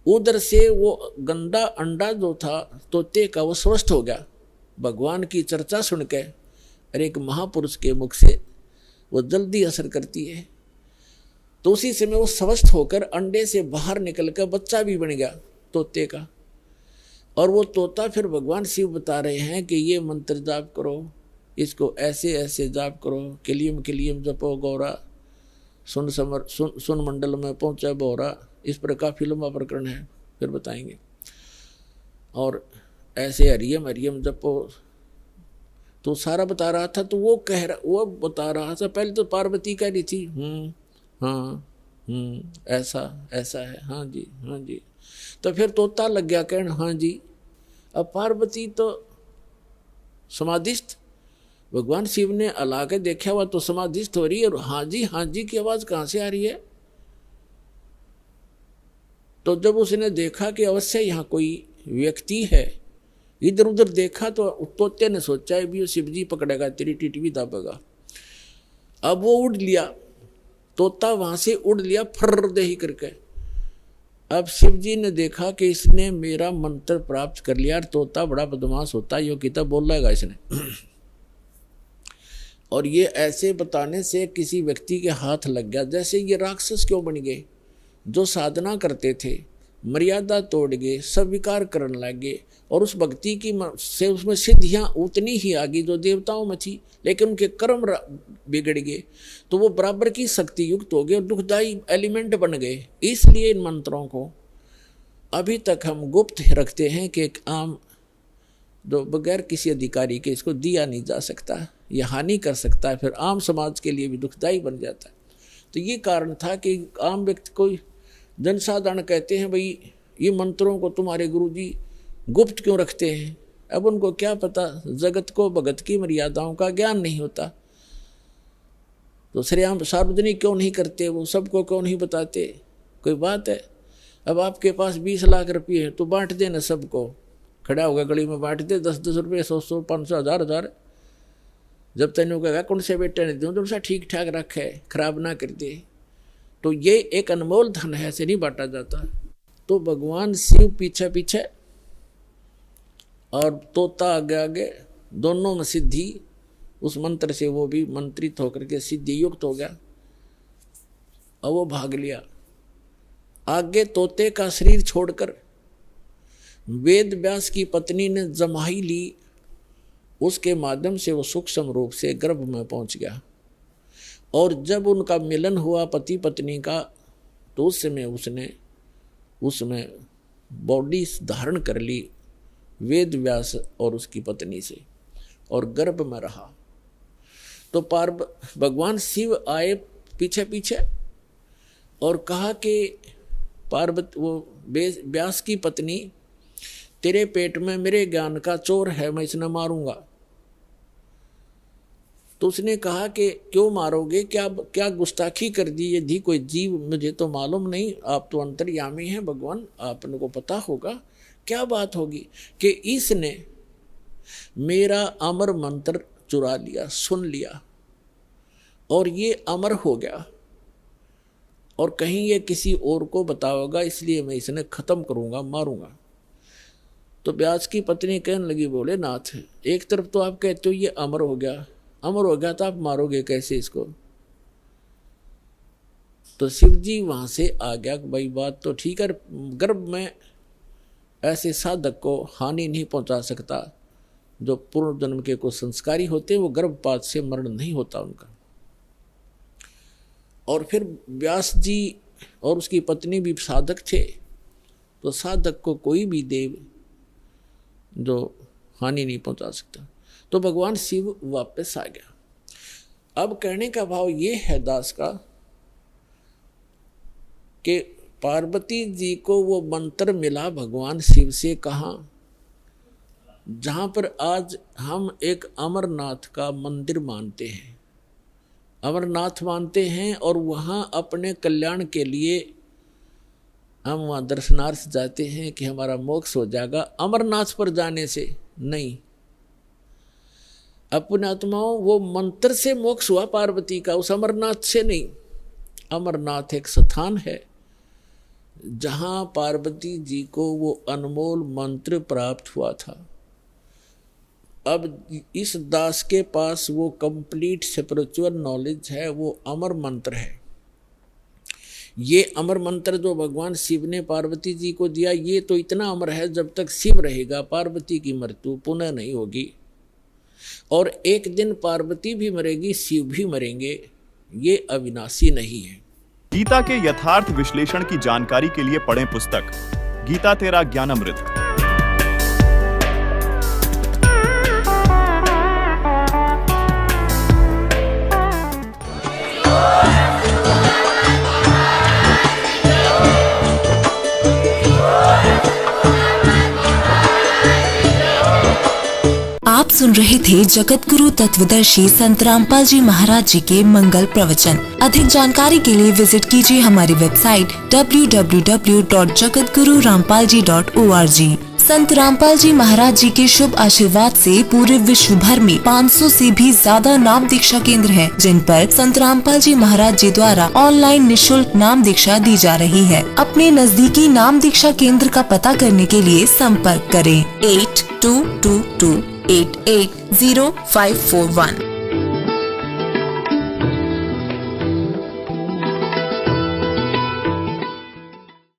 S1: उधर से वो गंदा अंडा जो था तोते का वो स्वस्थ हो गया भगवान की चर्चा सुन के, और एक महापुरुष के मुख से वो जल्दी असर करती है। तो उसी समय वो स्वस्थ होकर अंडे से बाहर निकल कर बच्चा भी बन गया तोते का। और वो तोता फिर भगवान शिव बता रहे हैं कि ये मंत्र जाप करो, इसको ऐसे ऐसे जाप करो, किलियम किलियम जपो गौरा, सुन मंडल में पहुँचा बोरा। इस पर काफ़ी लंबा प्रकरण है, फिर बताएंगे। और ऐसे हरियम हरियम जपो, तो सारा बता रहा था। तो वो वो बता रहा था, पहले तो पार्वती कह रही थी हाँ ऐसा ऐसा है, हाँ जी हाँ जी। तो फिर तोता लग गया कहने हाँ जी। अब पार्वती तो समाधिस्थ, भगवान शिव ने अला के देखा हुआ तो समाधिस्थ हो रही है, और हाँ जी की आवाज़ कहाँ से आ रही है। तो जब उसने देखा कि अवश्य यहाँ कोई व्यक्ति है, इधर उधर देखा तो तोते ने सोचा है भी शिव जी पकड़ेगा, तेरी टिटवी दाबेगा। अब वो उड़ लिया, तोता वहां से उड़ लिया फर्र दे ही करके। अब शिव जी ने देखा कि इसने मेरा मंत्र प्राप्त कर लिया, और तोता बड़ा बदमाश होता है, यो किताब बोल रहेगा इसने। और ये ऐसे बताने से किसी व्यक्ति के हाथ लग गया। जैसे ये राक्षस क्यों बन गए, जो साधना करते थे मर्यादा तोड़ गए, सब विकार करने लगे, और उस भक्ति की से उसमें सिद्धियाँ उतनी ही आ गई जो देवताओं में थी, लेकिन उनके कर्म बिगड़ गए, तो वो बराबर की शक्ति युक्त हो गए और दुखदायी एलिमेंट बन गए। इसलिए इन मंत्रों को अभी तक हम गुप्त रखते हैं कि एक आम जो बगैर किसी अधिकारी के इसको दिया नहीं जा सकता, यह हानि कर सकता है, फिर आम समाज के लिए भी दुखदायी बन जाता है। तो ये कारण था कि आम व्यक्ति को जनसाधारण कहते हैं भाई ये मंत्रों को तुम्हारे गुरुजी गुप्त क्यों रखते हैं। अब उनको क्या पता, जगत को भगत की मर्यादाओं का ज्ञान नहीं होता, तो श्रेयाम सार्वजनिक क्यों नहीं करते, वो सबको क्यों नहीं बताते। कोई बात है, अब आपके पास 20 लाख रुपये हैं तो बांट देना सबको, खड़ा होगा गली में बांट दे, 10-10 रुपये, 100-100, 500, 1000-1000। जब तेन कहेगा कौन से बेटे ने दूँ तो ठीक ठाक रखे, खराब ना कर दे। तो ये एक अनमोल धन है, ऐसे नहीं बांटा जाता। तो भगवान शिव पीछे पीछे और तोता आगे आगे, दोनों में सिद्धि। उस मंत्र से वो भी मंत्रित होकर के सिद्धि युक्त हो गया और वो भाग लिया। आगे तोते का शरीर छोड़कर वेद व्यास की पत्नी ने जमाई ली, उसके माध्यम से वो सूक्ष्म रूप से गर्भ में पहुंच गया। और जब उनका मिलन हुआ पति पत्नी का, तो उस समय उसने उसमें बॉडी धारण कर ली वेद व्यास और उसकी पत्नी से, और गर्भ में रहा। तो भगवान शिव आए पीछे पीछे और कहा कि पार्वती, वो व्यास की पत्नी, तेरे पेट में मेरे ज्ञान का चोर है, मैं इसे मारूंगा। तो उसने कहा कि क्यों मारोगे, क्या गुस्ताखी कर दी, यदि कोई जीव, मुझे तो मालूम नहीं, आप तो अंतर्यामी हैं भगवान, आपने को पता होगा, क्या बात होगी कि इसने मेरा अमर मंत्र चुरा लिया, सुन लिया और ये अमर हो गया, और कहीं ये किसी और को बताओगा, इसलिए मैं इसने खत्म करूंगा, मारूंगा। तो व्यास की पत्नी कहने लगी, बोले नाथ, एक तरफ तो आप कहते हो ये अमर हो गया, अमर हो गया तो आप मारोगे कैसे इसको? तो शिव जी वहां से आ गया, भाई बात तो ठीक है, गर्भ में ऐसे साधक को हानि नहीं पहुंचा सकता, जो पूर्व जन्म के कुछ संस्कारी होते हैं वो गर्भपात से मरण नहीं होता उनका। और फिर व्यास जी और उसकी पत्नी भी साधक थे, तो साधक को कोई भी देव जो हानि नहीं पहुंचा सकता। तो भगवान शिव वापस आ गया। अब कहने का भाव ये है दास का कि पार्वती जी को वो मंत्र मिला भगवान शिव से, कहाँ, जहाँ पर आज हम एक अमरनाथ का मंदिर मानते हैं, अमरनाथ मानते हैं, और वहाँ अपने कल्याण के लिए हम वहाँ दर्शनार्थ जाते हैं कि हमारा मोक्ष हो जाएगा। अमरनाथ पर जाने से नहीं, अपने आत्माओं वो मंत्र से मोक्ष हुआ पार्वती का, उस अमरनाथ से नहीं। अमरनाथ एक स्थान है जहाँ पार्वती जी को वो अनमोल मंत्र प्राप्त हुआ था। अब इस दास के पास वो कंप्लीट स्पिरिचुअल नॉलेज है, वो अमर मंत्र है। ये अमर मंत्र जो भगवान शिव ने पार्वती जी को दिया, ये तो इतना अमर है, जब तक शिव रहेगा पार्वती की मृत्यु पुनः नहीं होगी, और एक दिन पार्वती भी मरेगी, शिव भी मरेंगे, ये अविनाशी नहीं है।
S2: गीता के यथार्थ विश्लेषण की जानकारी के लिए पढ़ें पुस्तक गीता तेरा ज्ञानामृत।
S3: आप सुन रहे थे जगत गुरु तत्वदर्शी संत रामपाल जी महाराज जी के मंगल प्रवचन। अधिक जानकारी के लिए विजिट कीजिए हमारी वेबसाइट www.jagatgururampalji.org। संत रामपाल जी महाराज जी के शुभ आशीर्वाद से पूरे विश्व भर में 500 से भी ज्यादा नाम दीक्षा केंद्र हैं, जिन पर संत रामपाल जी महाराज जी द्वारा ऑनलाइन निःशुल्क नाम दीक्षा दी जा रही है। अपने नजदीकी नाम दीक्षा केंद्र का पता करने के लिए संपर्क करें 8222880541।